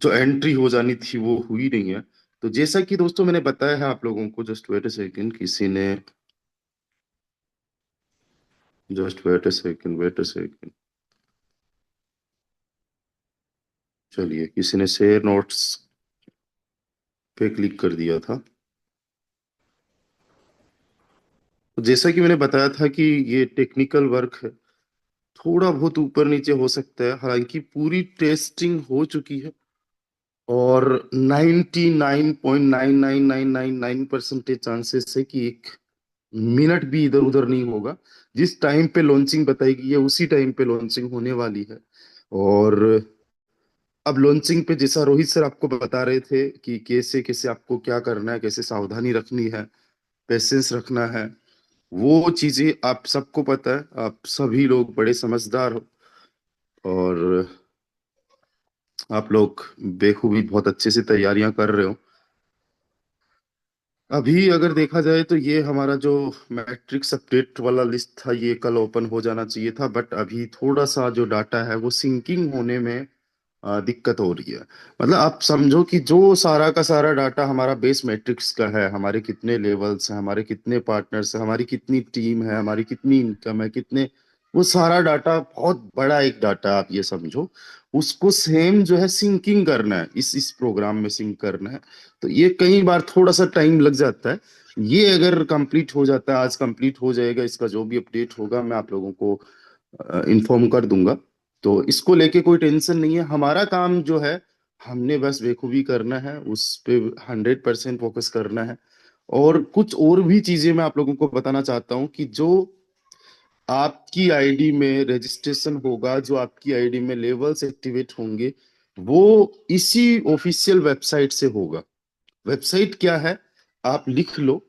जो एंट्री हो जानी थी वो हुई नहीं है। तो जैसा कि दोस्तों मैंने बताया है आप लोगों को, जस्ट वेट अ सेकंड, किसी ने just wait a second, wait a second. चलिए, किसी ने शेयर नोट्स पे क्लिक कर दिया था। तो जैसा कि मैंने बताया था कि ये टेक्निकल वर्क है, थोड़ा बहुत ऊपर नीचे हो सकता है। हालांकि पूरी टेस्टिंग हो चुकी है और 99.99999% चांसेस है कि एक मिनट भी इधर उधर नहीं होगा। जिस टाइम पे लॉन्चिंग बताई गई है उसी टाइम पे लॉन्चिंग होने वाली है। और अब लॉन्चिंग पे जैसा रोहित सर आपको बता रहे थे कि कैसे कैसे आपको क्या करना है, कैसे सावधानी रखनी है, पेशेंस रखना है, वो चीजें आप सबको पता है। आप सभी लोग बड़े समझदार हो और आप लोग बेखूबी बहुत अच्छे से तैयारियां कर रहे हो। अभी अगर देखा जाए तो ये हमारा जो मैट्रिक्स अपडेट वाला लिस्ट था ये कल ओपन हो जाना चाहिए था, बट अभी थोड़ा सा जो डाटा है वो सिंकिंग होने में दिक्कत हो रही है। मतलब आप समझो कि जो सारा का सारा डाटा हमारा बेस मैट्रिक्स का है, हमारे कितने लेवल्स हैं, हमारे कितने पार्टनर्स हैं, हमारी कितनी टीम है, हमारी कितनी इनकम है, कितने, वो सारा डाटा बहुत बड़ा एक डाटा आप ये समझो, उसको सेम जो है सिंकिंग करना है, इस प्रोग्राम में सिंक करना है। तो ये कई बार थोड़ा सा टाइम लग जाता है। ये अगर कंप्लीट हो जाता है, आज कंप्लीट हो जाएगा, इसका जो भी अपडेट होगा मैं आप लोगों को इन्फॉर्म कर दूंगा। तो इसको लेके कोई टेंशन नहीं है। हमारा काम जो है, हमने बस बेखूबी करना है, उस पे 100% फोकस करना है। और कुछ और भी चीजें मैं आप लोगों को बताना चाहता हूँ कि जो आपकी आईडी में रजिस्ट्रेशन होगा, जो आपकी आईडी में लेवल्स एक्टिवेट होंगे, वो इसी ऑफिशियल वेबसाइट से होगा। वेबसाइट क्या है आप लिख लो,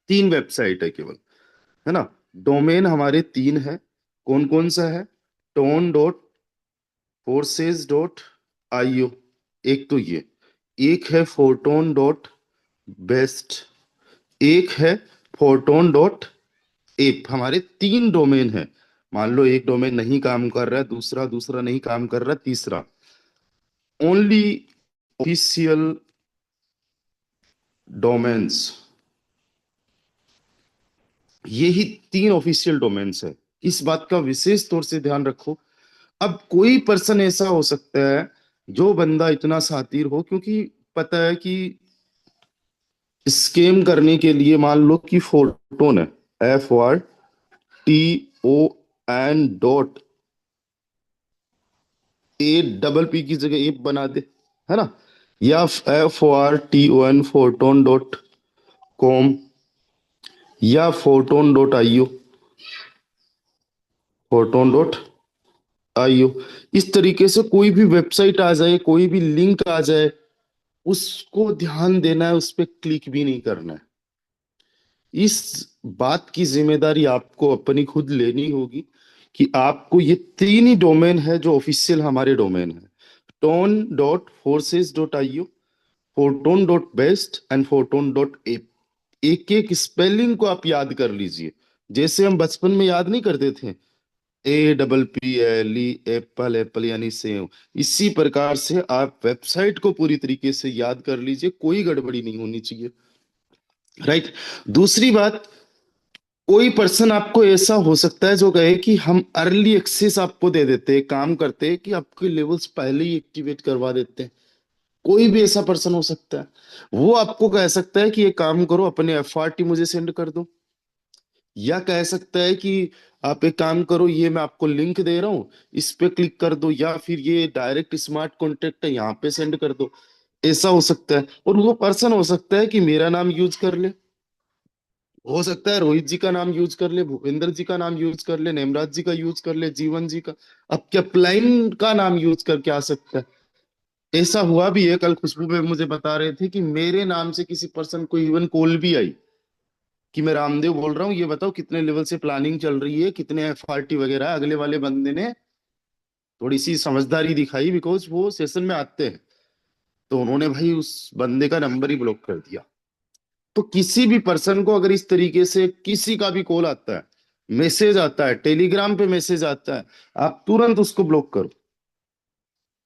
3 वेबसाइट है केवल, है ना। डोमेन हमारे 3 है। कौन कौन सा है? tone.forces.io, एक तो ये, एक है photon.best, एक है photon.app। हमारे 3 डोमेन है। मान लो एक डोमेन नहीं काम कर रहा है, दूसरा दूसरा नहीं काम कर रहा, तीसरा, ओनली ऑफिशियल डोमेन्स, ये ही 3 ऑफिशियल डोमेन्स है। इस बात का विशेष तौर से ध्यान रखो। अब कोई पर्सन ऐसा हो सकता है जो बंदा इतना शातिर हो, क्योंकि पता है कि स्कैम करने के लिए, मान लो कि फोटोन है, FORTON ए डबल पी की जगह एप बना दे, है ना। या FORTON फोटोन.com या फोटोन.io, फोटोन डॉट आईओ। इस तरीके से कोई भी वेबसाइट आ जाए, कोई भी लिंक आ जाए, उसको ध्यान देना है, उस पर क्लिक भी नहीं करना है। इस बात की जिम्मेदारी आपको अपनी खुद लेनी होगी कि आपको ये तीन ही डोमेन है जो ऑफिशियल हमारे डोमेन है। Tone dot forces dot IO, photon dot best and photon dot app. एक एक स्पेलिंग को आप याद कर लीजिए, जैसे हम बचपन में याद नहीं करते थे, APPLE, एप्पल, एप्पल यानी सेव। इसी प्रकार से आप वेबसाइट को पूरी तरीके से याद कर लीजिए, कोई गड़बड़ी नहीं होनी चाहिए। राइट। दूसरी बात, कोई पर्सन आपको ऐसा हो सकता है जो कहे कि हम अर्ली एक्सेस आपको दे देते हैं, काम करते हैं कि आपके लेवल्स पहले ही एक्टिवेट करवा देते हैं। कोई भी ऐसा पर्सन हो सकता है। वो आपको कह सकता है कि ये काम करो, अपने FRT मुझे सेंड कर दो, या कह सकता है कि आप एक काम करो, ये मैं आपको लिंक दे रहा हूं, इस पे क्लिक कर दो, या फिर ये डायरेक्ट स्मार्ट कॉन्टेक्ट है, यहाँ पे सेंड कर दो। ऐसा हो सकता है। और वो पर्सन हो सकता है कि मेरा नाम यूज कर ले, हो सकता है रोहित जी का नाम यूज कर ले, भूपेंद्र जी का नाम यूज कर ले, नेमराज जी का यूज कर ले, जीवन जी का, अब क्या प्लाइन का नाम यूज करके आ सकता है। ऐसा हुआ भी है, कल खुशबू में मुझे बता रहे थे कि मेरे नाम से किसी पर्सन को इवन कॉल भी आई कि मैं रामदेव बोल रहा हूँ, ये बताओ कितने लेवल से प्लानिंग चल रही है, कितने FRT वगैरह। अगले वाले बंदे ने थोड़ी सी समझदारी दिखाई, बिकॉज वो सेशन में आते हैं, तो उन्होंने भाई उस बंदे का नंबर ही ब्लॉक कर दिया। तो किसी भी पर्सन को अगर इस तरीके से किसी का भी कॉल आता है, मैसेज आता है, टेलीग्राम पे मैसेज आता है, आप तुरंत उसको ब्लॉक करो।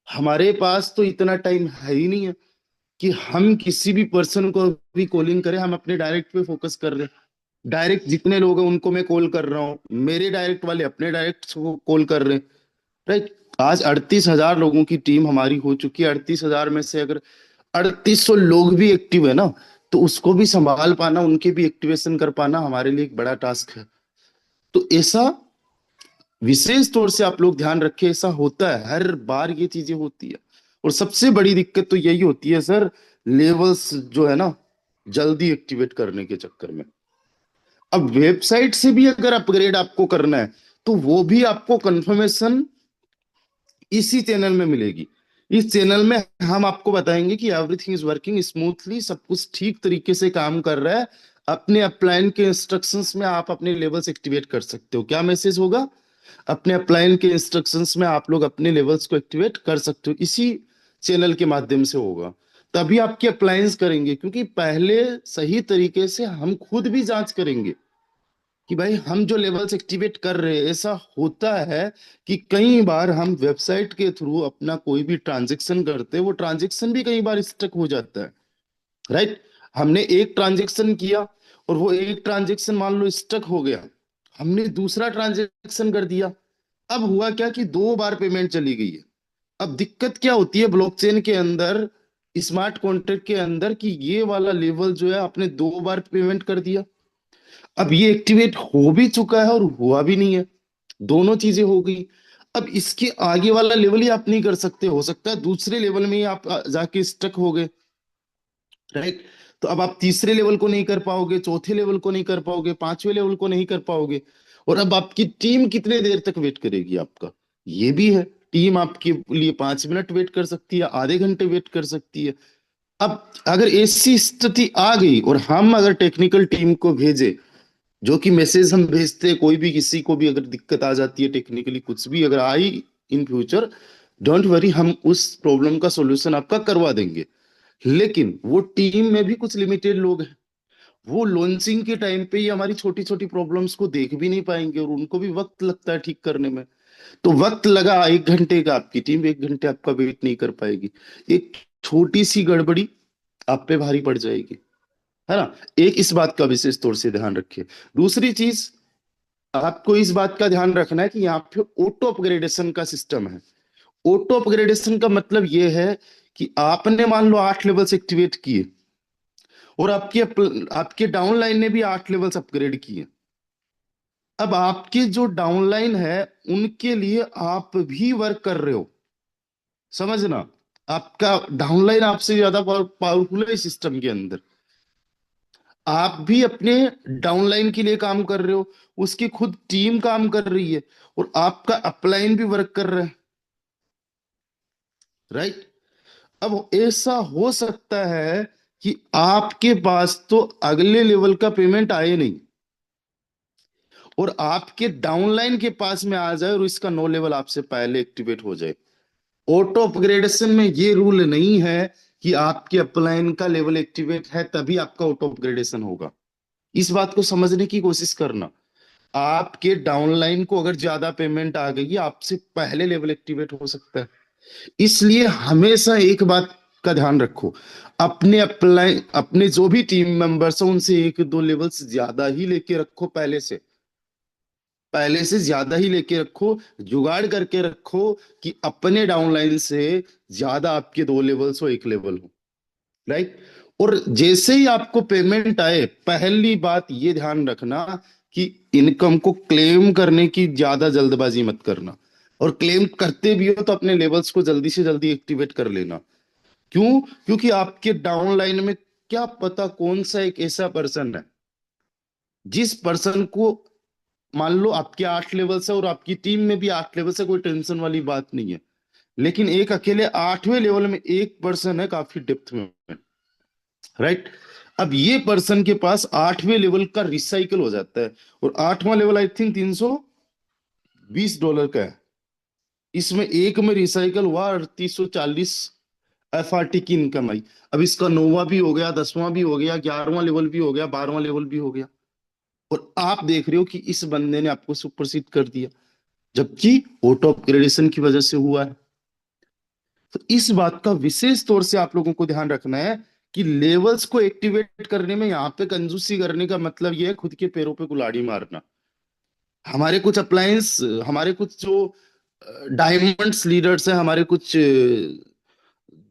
हमारे पास तो इतना टाइम है ही नहीं है कि हम किसी भी पर्सन को भी कॉलिंग करें। हम अपने डायरेक्ट पे फोकस कर रहे हैं। डायरेक्ट जितने लोग हैं उनको मैं कॉल कर रहा हूँ, मेरे डायरेक्ट वाले अपने डायरेक्ट को कॉल कर रहे हैं। राइट। आज 38,000 लोगों की टीम हमारी हो चुकी है। 38,000 में से अगर 3800 लोग भी एक्टिव है ना, तो उसको भी संभाल पाना, उनके भी एक्टिवेशन कर पाना हमारे लिए एक बड़ा टास्क है। तो ऐसा विशेष तौर से आप लोग ध्यान रखें, ऐसा होता है हर बार, ये चीजें होती है। और सबसे बड़ी दिक्कत तो यही होती है सर, लेवल्स जो है ना, जल्दी एक्टिवेट करने के चक्कर में। अब वेबसाइट से भी अगर अपग्रेड आपको करना है, तो वो भी आपको कंफर्मेशन इसी चैनल में मिलेगी। इस चैनल में हम आपको बताएंगे कि एवरीथिंग इज वर्किंग स्मूथली, सब कुछ ठीक तरीके से काम कर रहा है। अपने अपलाइन के इंस्ट्रक्शंस में आप अपने लेवल्स एक्टिवेट कर सकते हो। क्या मैसेज होगा? अपने अपलाइन के इंस्ट्रक्शंस में आप लोग अपने लेवल्स को एक्टिवेट कर सकते हो, इसी चैनल के माध्यम से होगा। तभी आपके अप्लायंस करेंगे, क्योंकि पहले सही तरीके से हम खुद भी जांच करेंगे कि भाई हम जो लेवल्स एक्टिवेट कर रहे हैं। ऐसा होता है कि कई बार हम वेबसाइट के थ्रू अपना कोई भी ट्रांजेक्शन करते हैं, वो ट्रांजेक्शन भी कई बार स्टक हो जाता है। राइट। हमने एक ट्रांजेक्शन किया और वो एक ट्रांजेक्शन मान लो स्टक हो गया, हमने दूसरा ट्रांजेक्शन कर दिया, अब हुआ क्या कि 2 बार पेमेंट चली गई है। अब दिक्कत क्या होती है ब्लॉकचेन के अंदर, स्मार्ट कॉन्ट्रैक्ट के अंदर, कि ये वाला लेवल जो है आपने 2 बार पेमेंट कर दिया, अब ये एक्टिवेट हो भी चुका है और हुआ भी नहीं है, दोनों चीजें हो गई। अब इसके आगे वाला लेवल ही आप नहीं कर सकते, हो सकता है दूसरे लेवल में ही आप जाके स्टक हो गए। राइट। तो अब आप तीसरे लेवल को नहीं कर पाओगे, चौथे लेवल को नहीं कर पाओगे, पांचवें लेवल को नहीं कर पाओगे। और अब आपकी टीम कितने देर तक वेट करेगी आपका, ये भी है। टीम आपके लिए 5 मिनट वेट कर सकती है, आधे घंटे वेट कर सकती है। अब अगर ऐसी स्थिति आ गई और हम अगर टेक्निकल टीम को भेजे, जो कि मैसेज हम भेजते हैं, कोई भी किसी को भी अगर दिक्कत आ जाती है टेक्निकली, कुछ भी अगर आई इन फ्यूचर, डोंट वरी, हम उस प्रॉब्लम का सॉल्यूशन आपका करवा देंगे। लेकिन वो टीम में भी कुछ लिमिटेड लोग हैं, वो लॉन्चिंग के टाइम पे ही हमारी छोटी छोटी प्रॉब्लम्स को देख भी नहीं पाएंगे, और उनको भी वक्त लगता है ठीक करने में। तो वक्त लगा 1 घंटे का, आपकी टीम 1 घंटे आपका वेट नहीं कर पाएगी। एक छोटी सी गड़बड़ी आप पे भारी पड़ जाएगी, है ना। एक इस बात का विशेष तौर से ध्यान रखिए। दूसरी चीज, आपको इस बात का ध्यान रखना है कि यहाँ पे ऑटो अपग्रेडेशन का सिस्टम है। ऑटो अपग्रेडेशन का मतलब ये है कि आपने मान लो 8 लेवल्स एक्टिवेट किए, और आपके डाउनलाइन ने भी 8 लेवल्स अपग्रेड किए। अब आपके जो डाउनलाइन है उनके लिए आप भी वर्क कर रहे हो, समझना। आपका डाउनलाइन आपसे ज्यादा पावरफुल है इस सिस्टम के अंदर। आप भी अपने डाउनलाइन के लिए काम कर रहे हो, उसकी खुद टीम काम कर रही है, और आपका अपलाइन भी वर्क कर रहा है, राइट। अब ऐसा हो सकता है कि आपके पास तो अगले लेवल का पेमेंट आए नहीं, और आपके डाउनलाइन के पास में आ जाए और इसका नो लेवल आपसे पहले एक्टिवेट हो जाए। ऑटो अपग्रेडेशन में ये रूल नहीं है कि आपके अपलाइन का लेवल एक्टिवेट है तभी आपका ऑटो अपग्रेडेशन होगा। इस बात को समझने की कोशिश करना। आपके डाउनलाइन को अगर ज्यादा पेमेंट आ गई, आपसे पहले लेवल एक्टिवेट हो सकता है। इसलिए हमेशा एक बात का ध्यान रखो, अपने अपलाइन, अपने जो भी टीम मेंबर्स हैं उनसे एक दो लेवल्स ज्यादा ही लेके रखो, पहले से ज्यादा ही लेके रखो, जुगाड़ करके रखो कि अपने डाउनलाइन से ज्यादा आपके दो लेवल्स हो, एक लेवल हो, राइट। और जैसे ही आपको पेमेंट आए, पहली बात ये ध्यान रखना कि इनकम को क्लेम करने की ज्यादा जल्दबाजी मत करना, और क्लेम करते भी हो तो अपने लेवल्स को जल्दी से जल्दी एक्टिवेट कर लेना। क्यों? क्योंकि आपके डाउनलाइन में क्या पता कौन सा एक ऐसा पर्सन है जिस पर्सन को, मान लो आपके 8 लेवल से और आपकी टीम में भी 8 लेवल से, कोई टेंशन वाली बात नहीं है, लेकिन एक अकेले 8वें लेवल में एक पर्सन है काफी डेप्थ में, राइट। अब ये पर्सन के पास 8वें लेवल का रिसाइकल हो जाता है, और 8वां लेवल आई थिंक $320 का है। इसमें एक में रिसाइकल हुआ 3840 FRT की इनकम आई। अब इसका 9वां भी हो गया, 10वां भी हो गया, 11वां लेवल भी हो गया, 12वां लेवल भी हो गया, और आप देख रहे हो कि इस बंदे ने आपको सुपरसीड कर दिया, जबकि ऑटो अपग्रेडेशन की वजह से हुआ है। तो इस बात का विशेष तौर से आप लोगों को ध्यान रखना है कि लेवल्स को एक्टिवेट करने में यहाँ पे कंजूसी करने का मतलब ये है खुद के पैरों पे कुल्हाड़ी मारना। हमारे कुछ अप्लायंस, हमारे कुछ जो डायमंड्स लीडर्स हैं, हमारे कुछ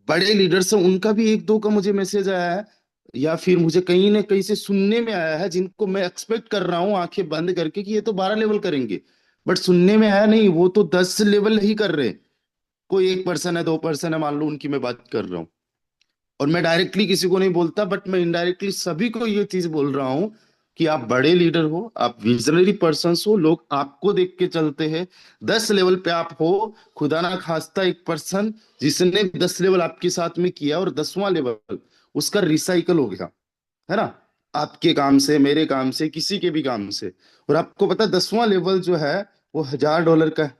बड़े लीडर्स हैं, उनका भी एक दो का मुझे मैसेज आया है, या फिर मुझे कहीं ना कहीं से सुनने में आया है, जिनको मैं एक्सपेक्ट कर रहा हूँ आंखें बंद करके कि ये तो 12 लेवल करेंगे, बट सुनने में आया नहीं, वो तो 10 लेवल ही कर रहे हैं। कोई एक पर्सन है, दो पर्सन है, मान लो उनकी मैं बात कर रहा हूँ, और मैं डायरेक्टली किसी को नहीं बोलता, बट मैं इनडायरेक्टली सभी को ये चीज बोल रहा हूं कि आप बड़े लीडर हो, आप विजनरी पर्सन हो, लोग आपको देख के चलते हैं। 10 लेवल पे आप हो, खुदा ना खास्ता एक पर्सन जिसने 10 लेवल आपके साथ में किया और 10वां लेवल उसका रिसाइकल हो गया, है ना, आपके काम से, मेरे काम से, किसी के भी काम से, और आपको पता 10वां लेवल जो है वो $1000 का है।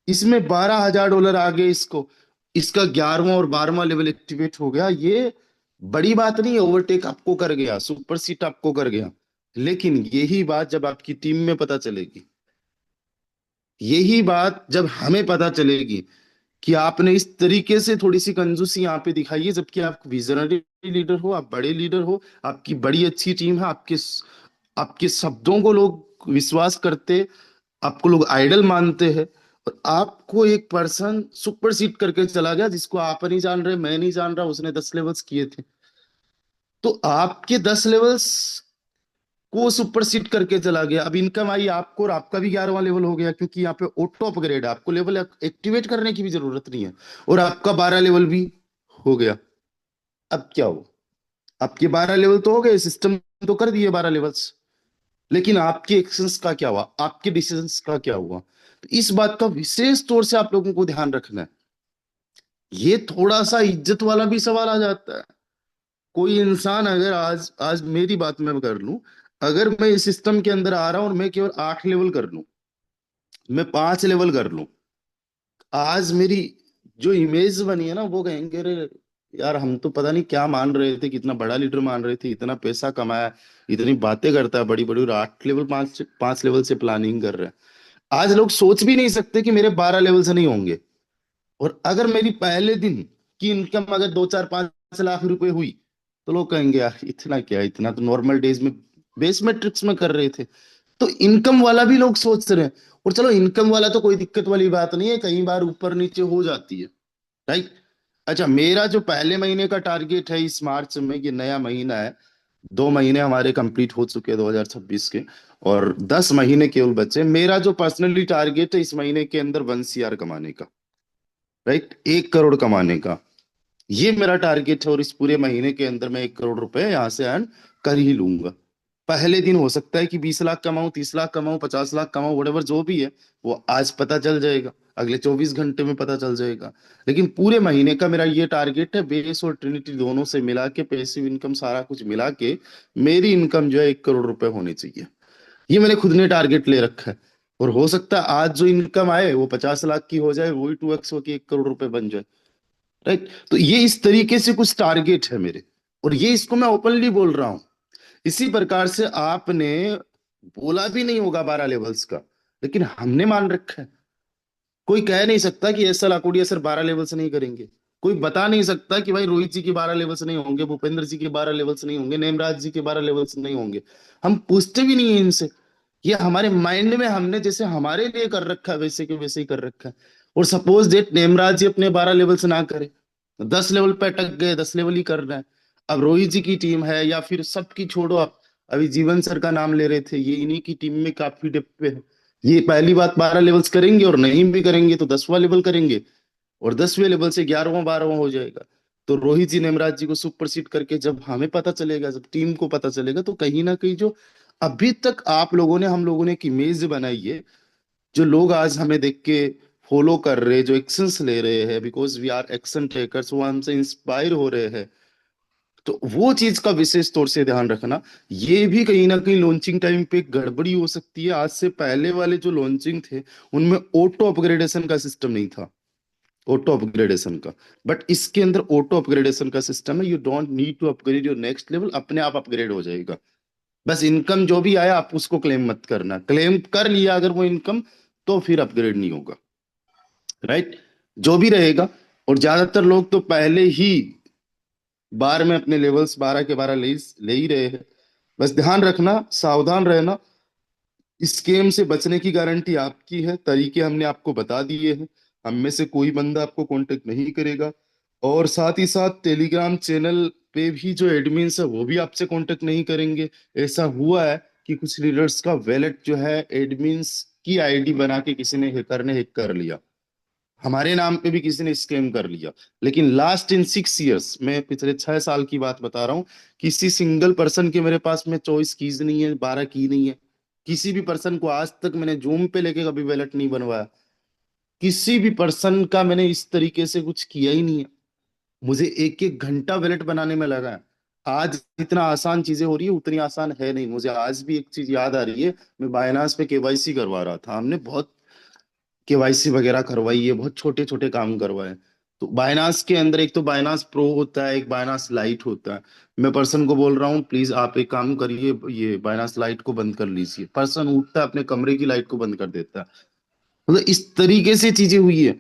इसमें $12,000 आ गए इसको, इसका 11वां और 12वां लेवल एक्टिवेट हो गया। ये बड़ी बात नहीं है, ओवरटेक आपको कर गया, सुपर सीट आपको कर गया, लेकिन यही बात जब आपकी टीम में पता चलेगी, यही बात जब हमें पता चलेगी कि आपने इस तरीके से थोड़ी सी कंजूसी यहाँ पे दिखाई है, जबकि आप विजनरी लीडर हो, आप बड़े लीडर हो, आपकी बड़ी अच्छी टीम है, आपके शब्दों को लोग विश्वास करते, आपको लोग आइडल मानते हैं, और आपको एक पर्सन सुपरसीड करके चला गया जिसको आप नहीं जान रहे, मैं नहीं जान रहा, उसने 10 लेवल्स किए थे। तो आपके 10 लेवल्स को सुपरसीड करके चला गया। अब इनकम आई आपको, और आपका भी 11वां लेवल हो गया, क्योंकि यहाँ पे ऑटो अपग्रेड है, आपको लेवल एक्टिवेट करने की भी जरूरत नहीं है, और आपका 12 लेवल भी हो गया। अब क्या हो, आपके 12 लेवल तो हो गए, सिस्टम तो कर दिए 12 लेवल्स, लेकिन आपके एक्शंस का क्या हुआ, आपके डिसीजंस का क्या हुआ? तो इस बात का विशेष तौर से आप लोगों को ध्यान रखना है। ये थोड़ा सा इज्जत वाला भी सवाल आ जाता है। कोई इंसान अगर आज आज मेरी बात मैं कर लूं, अगर मैं इस सिस्टम के अंदर आ रहा हूं और मैं केवल 8 लेवल कर लूं, मैं 5 लेवल कर लूं, आज मेरी जो इमेज बनी है ना, वो कहेंगे अरे यार, हम तो पता नहीं क्या मान रहे थे, कितना बड़ा लीडर मान रहे थे, इतना पैसा कमाया, इतनी बातें करता है बड़ी बड़ी, और 8 लेवल, 5 5 लेवल से प्लानिंग कर रहा है। आज लोग सोच भी नहीं सकते कि मेरे 12 लेवल से नहीं होंगे। और अगर मेरी पहले दिन की इनकम अगर 2 4 5 लाख रुपए हुई, तो लोग कहेंगे यार इतना क्या, इतना तो नॉर्मल डेज में बेस मैट्रिक्स में कर रहे थे। तो इनकम वाला भी लोग सोच रहे हैं। और चलो इनकम वाला तो कोई दिक्कत वाली बात नहीं है, कई बार ऊपर नीचे हो जाती है, राइट। अच्छा, मेरा जो पहले महीने का टारगेट है इस मार्च में, ये नया महीना है, 2 महीने हमारे कंप्लीट हो चुके हैं 2026 के, और 10 महीने केवल बचे। मेरा जो पर्सनली टारगेट है इस महीने के अंदर 1 CR कमाने का, राइट, 1 करोड़ कमाने का। ये मेरा टारगेट है, और इस पूरे महीने के अंदर मैं 1 करोड़ रुपए यहाँ से अर्न कर ही लूंगा। पहले दिन हो सकता है कि 20 लाख कमाऊं, 30 लाख कमाऊं, 50 लाख कमाऊं, वटेवर जो भी है वो आज पता चल जाएगा, अगले 24 घंटे में पता चल जाएगा। लेकिन पूरे महीने का मेरा ये टारगेट है, बेस और ट्रिनिटी दोनों से मिला के, पैसिव इनकम सारा कुछ मिला के मेरी इनकम जो है 1 करोड़ रुपए होनी चाहिए। ये मैंने खुद ने टारगेट ले रखा है। और हो सकता है आज जो इनकम आए वो 50 लाख की हो जाए, वही 2x हो के 1 करोड़ रुपए बन जाए। राइट। तो ये इस तरीके से कुछ टारगेट है मेरे, और ये इसको मैं ओपनली बोल रहा हूं। इसी प्रकार से आपने बोला भी नहीं होगा 12 लेवल्स का, लेकिन हमने मान रखा है। कोई कह नहीं सकता कि ऐसा लाखोड़िया सर 12 लेवल से नहीं करेंगे। कोई बता नहीं सकता कि भाई रोहित जी के 12 लेवल से नहीं होंगे, भूपेंद्र जी के 12 लेवल से नहीं होंगे, नेमराज जी के 12 लेवल से नहीं होंगे। हम पूछते भी नहीं है इनसे। ये हमारे माइंड में हमने जैसे हमारे लिए कर रखा है, वैसे के वैसे ही कर रखा है। और सपोज डेट नेमराज जी अपने 12 लेवल से ना करे, 10 लेवल पे अटक गए, 10 लेवल ही कर रहे हैं। अब रोहित जी की टीम है, या फिर सबकी छोड़ो आप, अभी जीवन सर का नाम ले रहे थे, ये इन्हीं की टीम में काफी डेप्थ पे है। ये पहली बात 12 लेवल्स करेंगे, और नहीं भी करेंगे तो 10वां लेवल करेंगे, और 10वें लेवल से 11वां 12वां हो जाएगा। तो रोहित जी नेमराज जी को सुपरसीड करके जब हमें पता चलेगा, जब टीम को पता चलेगा, तो कहीं ना कहीं जो अभी तक आप लोगों ने, हम लोगों ने एक इमेज बनाई है, जो लोग आज हमें देख के फॉलो कर रहे हैं, जो एक्शंस ले रहे हैं, because we are action takers, वो हमसे इंस्पायर हो रहे हैं। तो वो चीज का विशेष तौर से ध्यान रखना। ये भी कहीं ना कहीं लॉन्चिंग टाइम पे गड़बड़ी हो सकती है। आज से पहले वाले जो लॉन्चिंग थे उनमें ऑटो अपग्रेडेशन का सिस्टम नहीं था, ऑटो अपग्रेडेशन का। बट इसके अंदर ऑटो अपग्रेडेशन का सिस्टम है। You don't need to upgrade your next level, अपने आप अपग्रेड हो जाएगा। बस इनकम जो भी आया आप उसको क्लेम मत करना, क्लेम कर लिया अगर वो इनकम, तो फिर अपग्रेड नहीं होगा। राइट। जो भी रहेगा। और ज्यादातर लोग तो पहले ही बार में अपने लेवल्स 12 के 12 ले ही रहे हैं। बस ध्यान रखना, सावधान रहना। स्केम से बचने की गारंटी आपकी है, तरीके हमने आपको बता दिए हैं। हम में से कोई बंदा आपको कांटेक्ट नहीं करेगा। और साथ ही साथ टेलीग्राम चैनल पे भी जो एडमिन्स है वो भी आपसे कांटेक्ट नहीं करेंगे। ऐसा हुआ है कि कुछ रीडर्स का वैलेट जो है एडमिन्स की आईडी बना के किसी ने हैकर ने हैक कर लिया, हमारे नाम पे भी किसी ने स्कैम कर लिया। लेकिन लास्ट इन 6 इयर्स, मैं पिछले 6 साल की बात बता रहा हूँ, किसी सिंगल पर्सन के मेरे पास में 24 कीज नहीं है, 12 की नहीं है। किसी भी पर्सन को आज तक मैंने जूम पे लेके कभी वैलेट नहीं बनवाया। किसी भी पर्सन का मैंने इस तरीके से कुछ किया ही नहीं है। मुझे एक एक घंटा वैलेट बनाने में लगा है। आज जितना आसान चीजें हो रही है उतनी आसान है नहीं। मुझे आज भी एक चीज याद आ रही है, मैं बायनांस पे केवाईसी करवा रहा था, हमने बहुत केवाईसी वगैरह करवाई है, बहुत छोटे छोटे काम करवाए। तो बायनांस के अंदर एक तो बायनांस प्रो होता है, एक बायनांस लाइट होता है। मैं पर्सन को बोल रहा हूँ प्लीज आप एक काम करिए, ये बायनांस लाइट को बंद कर लीजिए। पर्सन उठता है, अपने कमरे की लाइट को बंद कर देता है। मतलब इस तरीके से चीजें हुई है।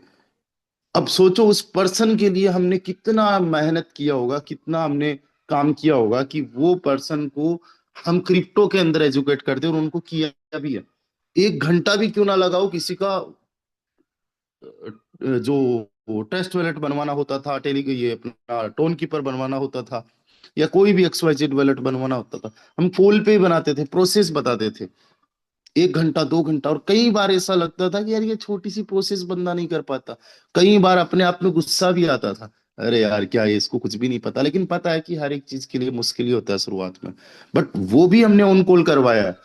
अब सोचो उस पर्सन के लिए हमने कितना मेहनत किया होगा, कितना हमने काम किया होगा कि वो पर्सन को हम क्रिप्टो के अंदर एजुकेट करते, और उनको किया भी है। 1 घंटा भी क्यों ना लगाओ, किसी का जो टेस्ट वैलेट बनवाना होता था, ये अपना टोन कीपर बनवाना होता था, या कोई भी XYZ वैलेट बनवाना होता था, हम फोन पे ही बनाते थे, प्रोसेस बताते थे। 1 घंटा 2 घंटा, और कई बार ऐसा लगता था कि यार ये छोटी सी प्रोसेस बंदा नहीं कर पाता। कई बार अपने आप में गुस्सा भी आता था, अरे यार क्या है, इसको कुछ भी नहीं पता। लेकिन पता है कि हर एक चीज के लिए मुश्किल ही होता है शुरुआत में। बट वो भी हमने ऑन कॉल करवाया है।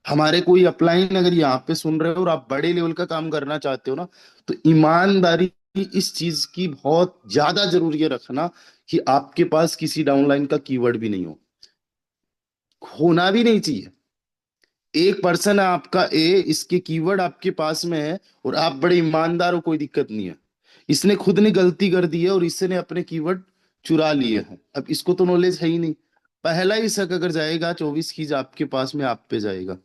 हमारे कोई अपलाइन अगर यहाँ पे सुन रहे हो और आप बड़े लेवल का काम करना चाहते हो ना, तो ईमानदारी इस चीज की बहुत ज्यादा जरूरी है रखना, कि आपके पास किसी डाउनलाइन का कीवर्ड भी नहीं हो, होना भी नहीं चाहिए। एक पर्सन है आपका ए, इसके कीवर्ड आपके पास में है, और आप बड़े ईमानदार हो, कोई दिक्कत नहीं है। इसने खुद ने गलती कर दी है और इसने अपने कीवर्ड चुरा लिए हैं। अब इसको तो नॉलेज है ही नहीं। पहला ही शक अगर जाएगा, 24 कीज आपके पास में आप पे जाएगा।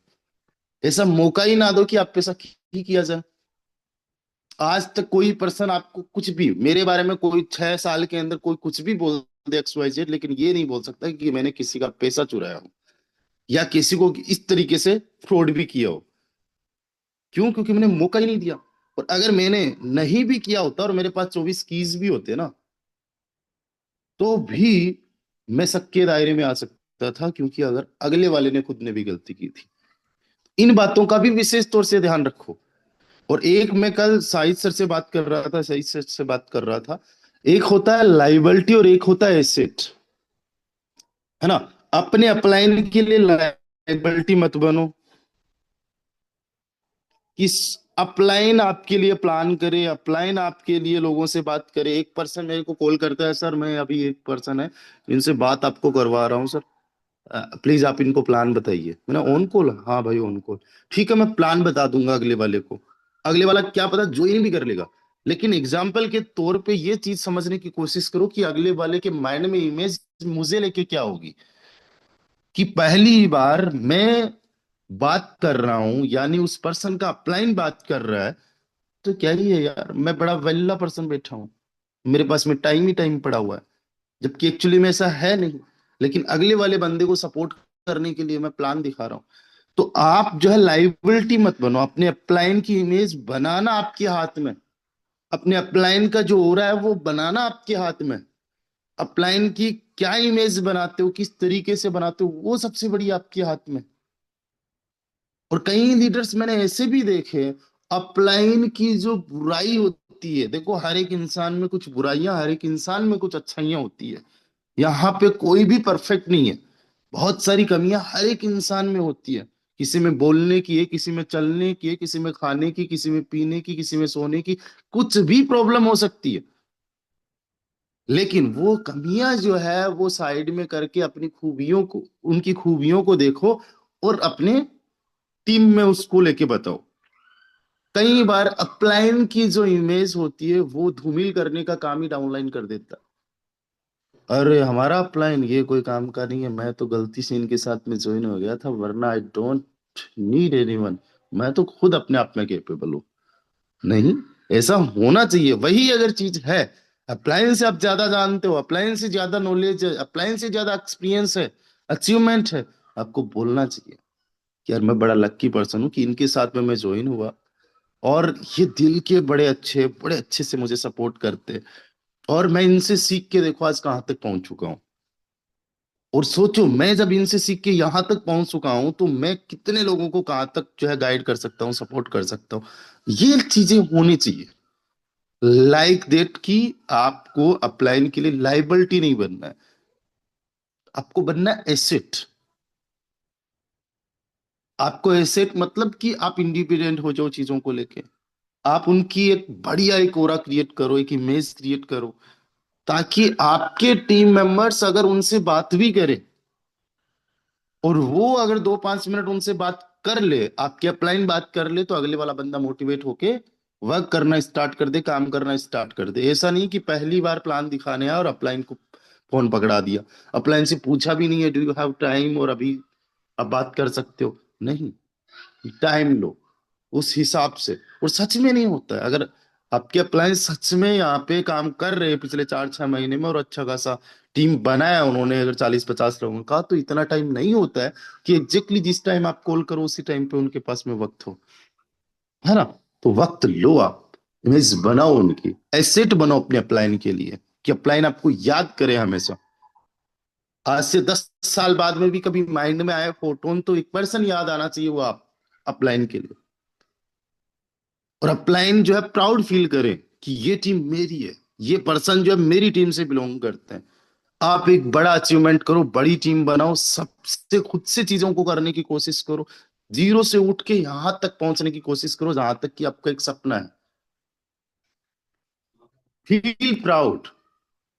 ऐसा मौका ही ना दो कि आप पे शक ही किया जाए। आज तक कोई पर्सन आपको कुछ भी मेरे बारे में, कोई 6 साल के अंदर कोई कुछ भी बोल दे XYZ, लेकिन ये नहीं बोल सकता कि मैंने किसी का पैसा चुराया हो, या किसी को इस तरीके से फ्रॉड भी किया हो। क्यों? क्योंकि मैंने मौका ही नहीं दिया। और अगर मैंने नहीं भी किया होता और मेरे पास 24 कीज भी होते ना, तो भी मैं शक के दायरे में आ सकता था, क्योंकि अगर अगले वाले ने खुद ने भी गलती की थी। इन बातों का भी विशेष तौर से ध्यान रखो। और एक मैं कल साहिद सर से बात कर रहा था, सही सर से बात कर रहा था। एक होता है लाइबिलिटी और एक होता है एसेट, है ना। अपने अपलाइन के लिए लाइबिलिटी मत बनो कि अपलाइन आपके लिए प्लान करे, अपलाइन आपके लिए लोगों से बात करे। एक पर्सन मेरे को कॉल करता है, सर मैं अभी एक पर्सन है इनसे बात आपको करवा रहा हूँ सर, प्लीज आप इनको प्लान बताइए। मैंने ऑन कॉल, हाँ भाई ऑन कॉल, ठीक है मैं प्लान बता दूंगा अगले वाले को। अगले वाला क्या पता ज्वाइन भी कर लेगा, लेकिन एग्जाम्पल के तौर पे ये चीज समझने की कोशिश करो कि अगले वाले के माइंड में इमेज मुझे लेके क्या होगी। कि पहली बार मैं बात कर रहा हूं, यानी उस पर्सन का अपलाइन बात कर रहा है, तो क्या ही है यार, मैं बड़ा वेल्ला पर्सन बैठा हूं, मेरे पास में टाइम ही टाइम पड़ा हुआ है, जबकि एक्चुअली में ऐसा है नहीं। लेकिन अगले वाले बंदे को सपोर्ट करने के लिए मैं प्लान दिखा रहा हूं। तो आप जो है लाइबिलिटी मत बनो, अपने अपलाइन की इमेज बनाना आपके हाथ में, अपने अपलाइन का जो हो रहा है वो बनाना आपके हाथ में। अपलाइन की क्या इमेज बनाते हो, किस तरीके से बनाते हो, वो सबसे बड़ी आपके हाथ में। और कई लीडर्स मैंने ऐसे भी देखे, अपलाइन की जो बुराई होती है, देखो हर एक इंसान में कुछ बुराइयां, हर एक इंसान में कुछ अच्छाइयां होती है, यहाँ पे कोई भी परफेक्ट नहीं है। बहुत सारी कमियां हर एक इंसान में होती है, किसी में बोलने की है, किसी में चलने की है, किसी में खाने की, किसी में पीने की, किसी में सोने की, कुछ भी प्रॉब्लम हो सकती है। लेकिन वो कमियां जो है वो साइड में करके अपनी खूबियों को, उनकी खूबियों को देखो और अपने टीम में उसको लेके बताओ। कई बार अपलाइन की जो इमेज होती है वो धूमिल करने का काम ही डाउनलाइन कर देता है। अरे हमारा अपलाइन ये कोई काम का नहीं है, मैं तो गलती से इनके साथ में ज्वाइन हो गया था, वरना आई डोंट नीड एनीवन, मैं तो खुद अपने आप में कैपेबल हूँ। नहीं, ऐसा होना चाहिए। वही अगर चीज है, अपलाइन से आप ज्यादा जानते हो, अपलाइन से ज्यादा नॉलेज है, अपलाइन से ज्यादा एक्सपीरियंस है, अचीवमेंट है, आपको बोलना चाहिए कि यार मैं बड़ा लक्की पर्सन हूँ कि इनके साथ में मैं ज्वाइन हुआ, और ये दिल के बड़े अच्छे से मुझे सपोर्ट करते, और मैं इनसे सीख के देखो आज कहां तक पहुंच चुका हूं। और सोचो मैं जब इनसे सीख के यहां तक पहुंच चुका हूं तो मैं कितने लोगों को कहां तक जो है गाइड कर सकता हूँ, सपोर्ट कर सकता हूँ। ये चीजें होनी चाहिए, लाइक देट कि आपको अपलाइन के लिए लाइबिलिटी नहीं बनना है, आपको बनना है एसेट। आपको एसेट मतलब कि आप इंडिपेंडेंट हो जाओ चीजों को लेके, आप उनकी एक बढ़िया एक ओरा क्रिएट करो, एक इमेज क्रिएट करो, ताकि आपके टीम मेंबर्स अगर उनसे बात भी करें, और वो अगर 2-5 मिनट उनसे बात कर ले, आपके अपलाइन बात कर ले, तो अगले वाला बंदा मोटिवेट होके वर्क करना स्टार्ट कर दे, काम करना स्टार्ट कर दे। ऐसा नहीं कि पहली बार प्लान दिखाने आया और अपलाइन को फोन पकड़ा दिया, अपलाइन से पूछा भी नहीं है डू यू हैव टाइम और अभी अब बात कर सकते हो, नहीं, टाइम लो उस हिसाब से। और सच में नहीं होता है, अगर आपके अप्लायंस सच में यहाँ पे काम कर रहे हैं पिछले 4-6 महीने में और अच्छा खासा टीम बनाया उन्होंने अगर 40-50 लोगों का, तो इतना टाइम नहीं होता है कि एग्जैक्टली जिस टाइम आप कॉल करो उसी टाइम पे उनके पास में वक्त हो, है ना। तो वक्त लो, आप इमेज बनाओ, उनकी एसेट बनाओ अपने अपलाइन के लिए, कि अपलाइन आपको याद करे हमेशा। आज से 10 साल बाद में भी कभी माइंड में आए फोटोन, तो एक पर्सन याद आना चाहिए, वो आप अपलाइन के लिए। और अपलाइन जो है प्राउड फील करे कि ये टीम मेरी है, ये पर्सन जो है मेरी टीम से बिलोंग करते हैं। आप एक बड़ा अचीवमेंट करो, बड़ी टीम बनाओ, सबसे खुद से चीजों को करने की कोशिश करो, जीरो से उठ के यहां तक पहुंचने की कोशिश करो जहां तक कि आपका एक सपना है। Feel proud.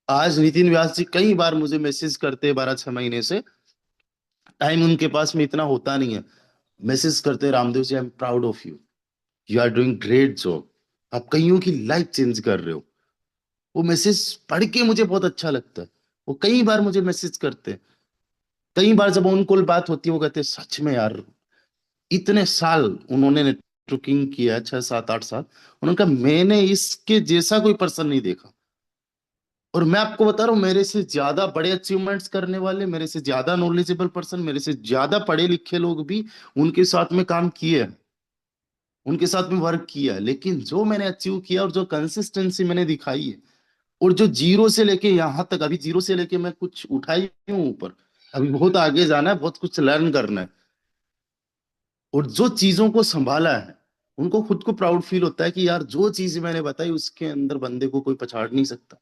आज नितिन व्यास जी कई बार मुझे मैसेज करते हैं 12-6 महीने से, टाइम उनके पास में इतना होता नहीं है, मैसेज करते हैं, Ramdev ji I am proud of you, you are doing great job, आप कईयों की लाइफ चेंज कर रहे हो। वो मैसेज पढ़ के मुझे बहुत अच्छा लगता है। वो कई बार मुझे मैसेज करते हैं, कई बार जब उनको बात होती है वो कहते हैं सच में यार, इतने साल उन्होंने नेटवर्किंग किया है, 6-7-8 साल, उन्होंने कहा मैंने इसके जैसा कोई पर्सन नहीं देखा। और मैं आपको बता रहा हूँ, मेरे से ज्यादा बड़े अचीवमेंट्स करने वाले, मेरे से ज्यादा नॉलेजेबल पर्सन, मेरे से ज्यादा पढ़े लिखे लोग भी उनके साथ में काम किए हैं, उनके साथ में वर्क किया है। लेकिन जो मैंने अचीव किया और जो कंसिस्टेंसी मैंने दिखाई है, और जो जीरो से लेके यहां तक, अभी जीरो से लेके मैं कुछ उठाई हूँ ऊपर, अभी बहुत आगे जाना है, बहुत कुछ लर्न करना है। और जो चीजों को संभाला है, उनको खुद को प्राउड फील होता है कि यार जो चीज मैंने बताई उसके अंदर बंदे को कोई पछाड़ नहीं सकता।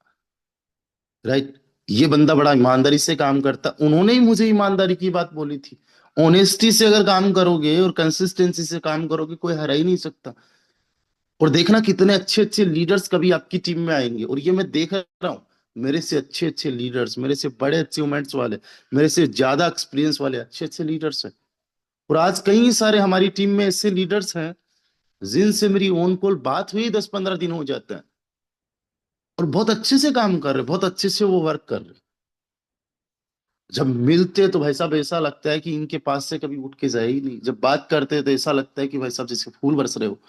राइट। ये बंदा बड़ा ईमानदारी से काम करता, उन्होंने ही मुझे ईमानदारी की बात बोली थी। ऑनेस्टी से अगर काम करोगे और कंसिस्टेंसी से काम करोगे, कोई हरा ही नहीं सकता। और देखना कितने अच्छे अच्छे लीडर्स कभी आपकी टीम में आएंगे, और ये मैं देख रहा हूँ। मेरे से अच्छे अच्छे लीडर्स, मेरे से बड़े अचीवमेंट्स वाले, मेरे से ज्यादा एक्सपीरियंस वाले अच्छे अच्छे लीडर्स हैं। और आज कई सारे हमारी टीम में ऐसे लीडर्स हैं जिनसे मेरी ऑन कॉल बात हुई 10-15 दिन हो जाता है, और बहुत अच्छे से काम कर रहे, बहुत अच्छे से वो वर्क कर रहे। जब मिलते तो भाई साहब ऐसा लगता है कि इनके पास से कभी उठ के जाए ही नहीं, जब बात करते तो ऐसा लगता है कि भाई साहब जैसे फूल बरस रहे हो,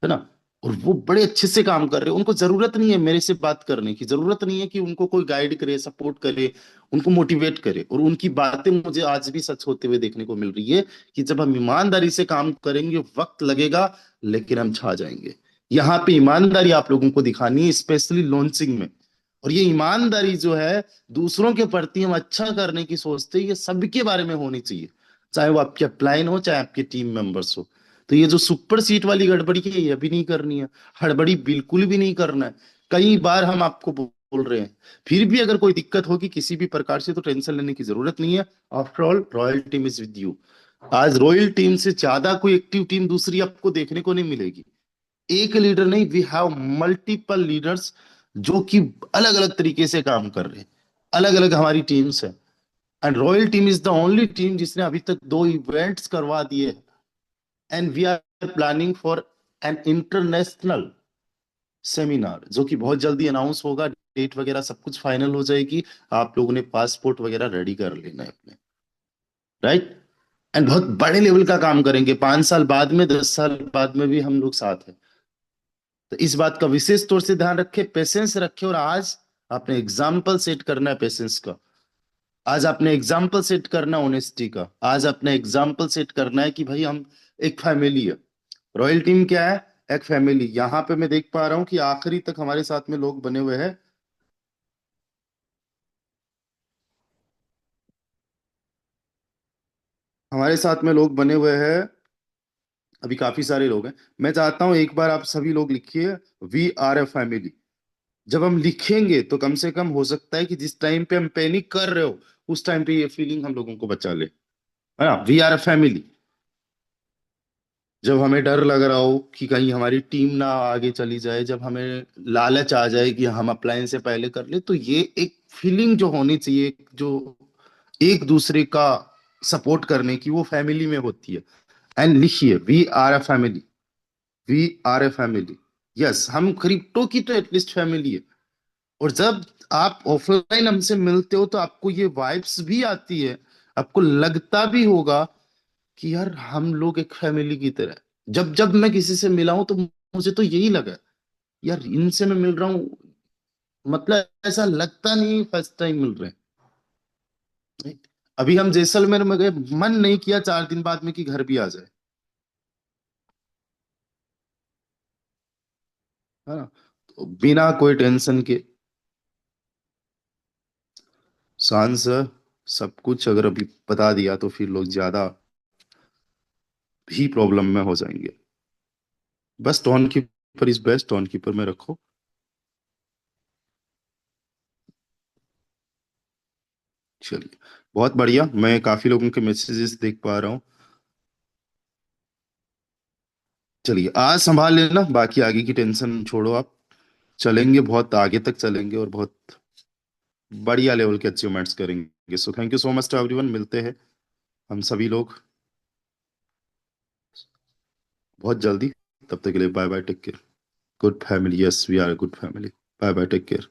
है ना। और वो बड़े अच्छे से काम कर रहे हैं, उनको जरूरत नहीं है मेरे से बात करने की, जरूरत नहीं है कि उनको कोई गाइड करे, सपोर्ट करे, उनको मोटिवेट करे। और उनकी बातें मुझे आज भी सच होते हुए देखने को मिल रही है कि जब हम ईमानदारी से काम करेंगे, वक्त लगेगा लेकिन हम छा जाएंगे। यहाँ पे ईमानदारी आप लोगों को दिखानी है, स्पेशली लॉन्चिंग में। और ये ईमानदारी जो है, दूसरों के प्रति हम अच्छा करने की सोचते हैं, ये सबके बारे में होनी चाहिए, चाहे वो आपके अपलाइन हो, चाहे आपके टीम मेंबर्स हो। तो ये जो सुपर सीट वाली गड़बड़ी है, ये भी नहीं करनी है। हड़बड़ी बिल्कुल भी नहीं करना है। कई बार हम आपको बोल रहे हैं, फिर भी अगर कोई दिक्कत होगी किसी भी प्रकार से, तो टेंशन लेने की जरूरत नहीं है। After all royal team is with you. आज रॉयल टीम से ज्यादा कोई एक्टिव टीम दूसरी आपको देखने को नहीं मिलेगी। एक लीडर नहीं, वी हैव मल्टीपल लीडर्स जो कि अलग अलग तरीके से काम कर रहे हैं। अलग अलग हमारी टीम्स है। And royal team is the only team जिसने अभी तक 2 इवेंट्स करवा दिए। And we are planning for an international seminar, जो कि बहुत जल्दी अनाउंस होगा। डेट वगैरह सब कुछ फाइनल हो जाएगी। आप लोगों ने पासपोर्ट वगैरह रेडी कर लेना है अपने, राइट। एंड बहुत बड़े लेवल का काम करेंगे, 5 साल बाद में, 10 साल बाद में भी हम लोग साथ हैं। तो इस बात का विशेष तौर से ध्यान रखे, पेशेंस रखे। और आज आपने एग्जाम्पल सेट करना है पेशेंस का। आज आपने एग्जाम्पल सेट करना ऑनेस्टी का। आज आपने एग्जाम्पल सेट करना है कि भाई हम एक फैमिली है। रॉयल टीम क्या है? एक फैमिली। यहाँ पे मैं देख पा रहा हूँ कि आखिरी तक हमारे साथ में लोग बने हुए हैं। हमारे साथ में लोग बने हुए हैं, अभी काफी सारे लोग हैं। मैं चाहता हूं एक बार आप सभी लोग लिखिए, वी आर ए फैमिली। जब हम लिखेंगे तो कम से कम हो सकता है कि जिस टाइम पे हम पैनिक कर रहे हो, उस टाइम पे ये फीलिंग हम लोगों को बचा ले, है ना। We are a family. जब हमें डर लग रहा हो कि कहीं हमारी टीम ना आगे चली जाए, जब हमें लालच आ जाए कि हम अप्लायंस से पहले कर ले, तो ये एक फीलिंग जो होनी चाहिए, जो एक दूसरे का सपोर्ट करने की, वो फैमिली में होती है। एंड लिखिए, we are a family. We are a family. Yes, हम क्रिप्टो की तो एटलीस्ट फैमिली है। और जब आप ऑफलाइन हमसे मिलते हो तो आपको ये वाइब्स भी आती है, आपको लगता भी होगा कि यार हम लोग एक फैमिली की तरह। जब जब मैं किसी से मिला हूं तो मुझे तो यही लगा, यार इनसे मैं मिल रहा हूँ, मतलब ऐसा लगता नहीं फर्स्ट टाइम मिल रहे हैं। अभी हम जैसलमेर में गए, मन नहीं किया 4 दिन बाद में कि घर भी आ जाए, है ना। तो बिना कोई टेंशन के, शांत से सब कुछ अगर अभी बता दिया तो फिर लोग ज्यादा ही प्रॉब्लम में हो जाएंगे। बस tone keeper is best, tone keeper में रखो। चलिए, बहुत बढ़िया। मैं काफी लोगों के मैसेजेस देख पा रहा हूँ। चलिए, आज संभाल लेना, बाकी आगे की टेंशन छोड़ो आप। चलेंगे, बहुत आगे तक चलेंगे और बहुत बढ़िया लेवल के अचीवमेंट्स करेंगे। So thank you so much to everyone. मिलते हैं हम सभी लोग बहुत जल्दी। तब तक के लिए bye bye, take care. Good family, yes we are good family. Bye bye, take care.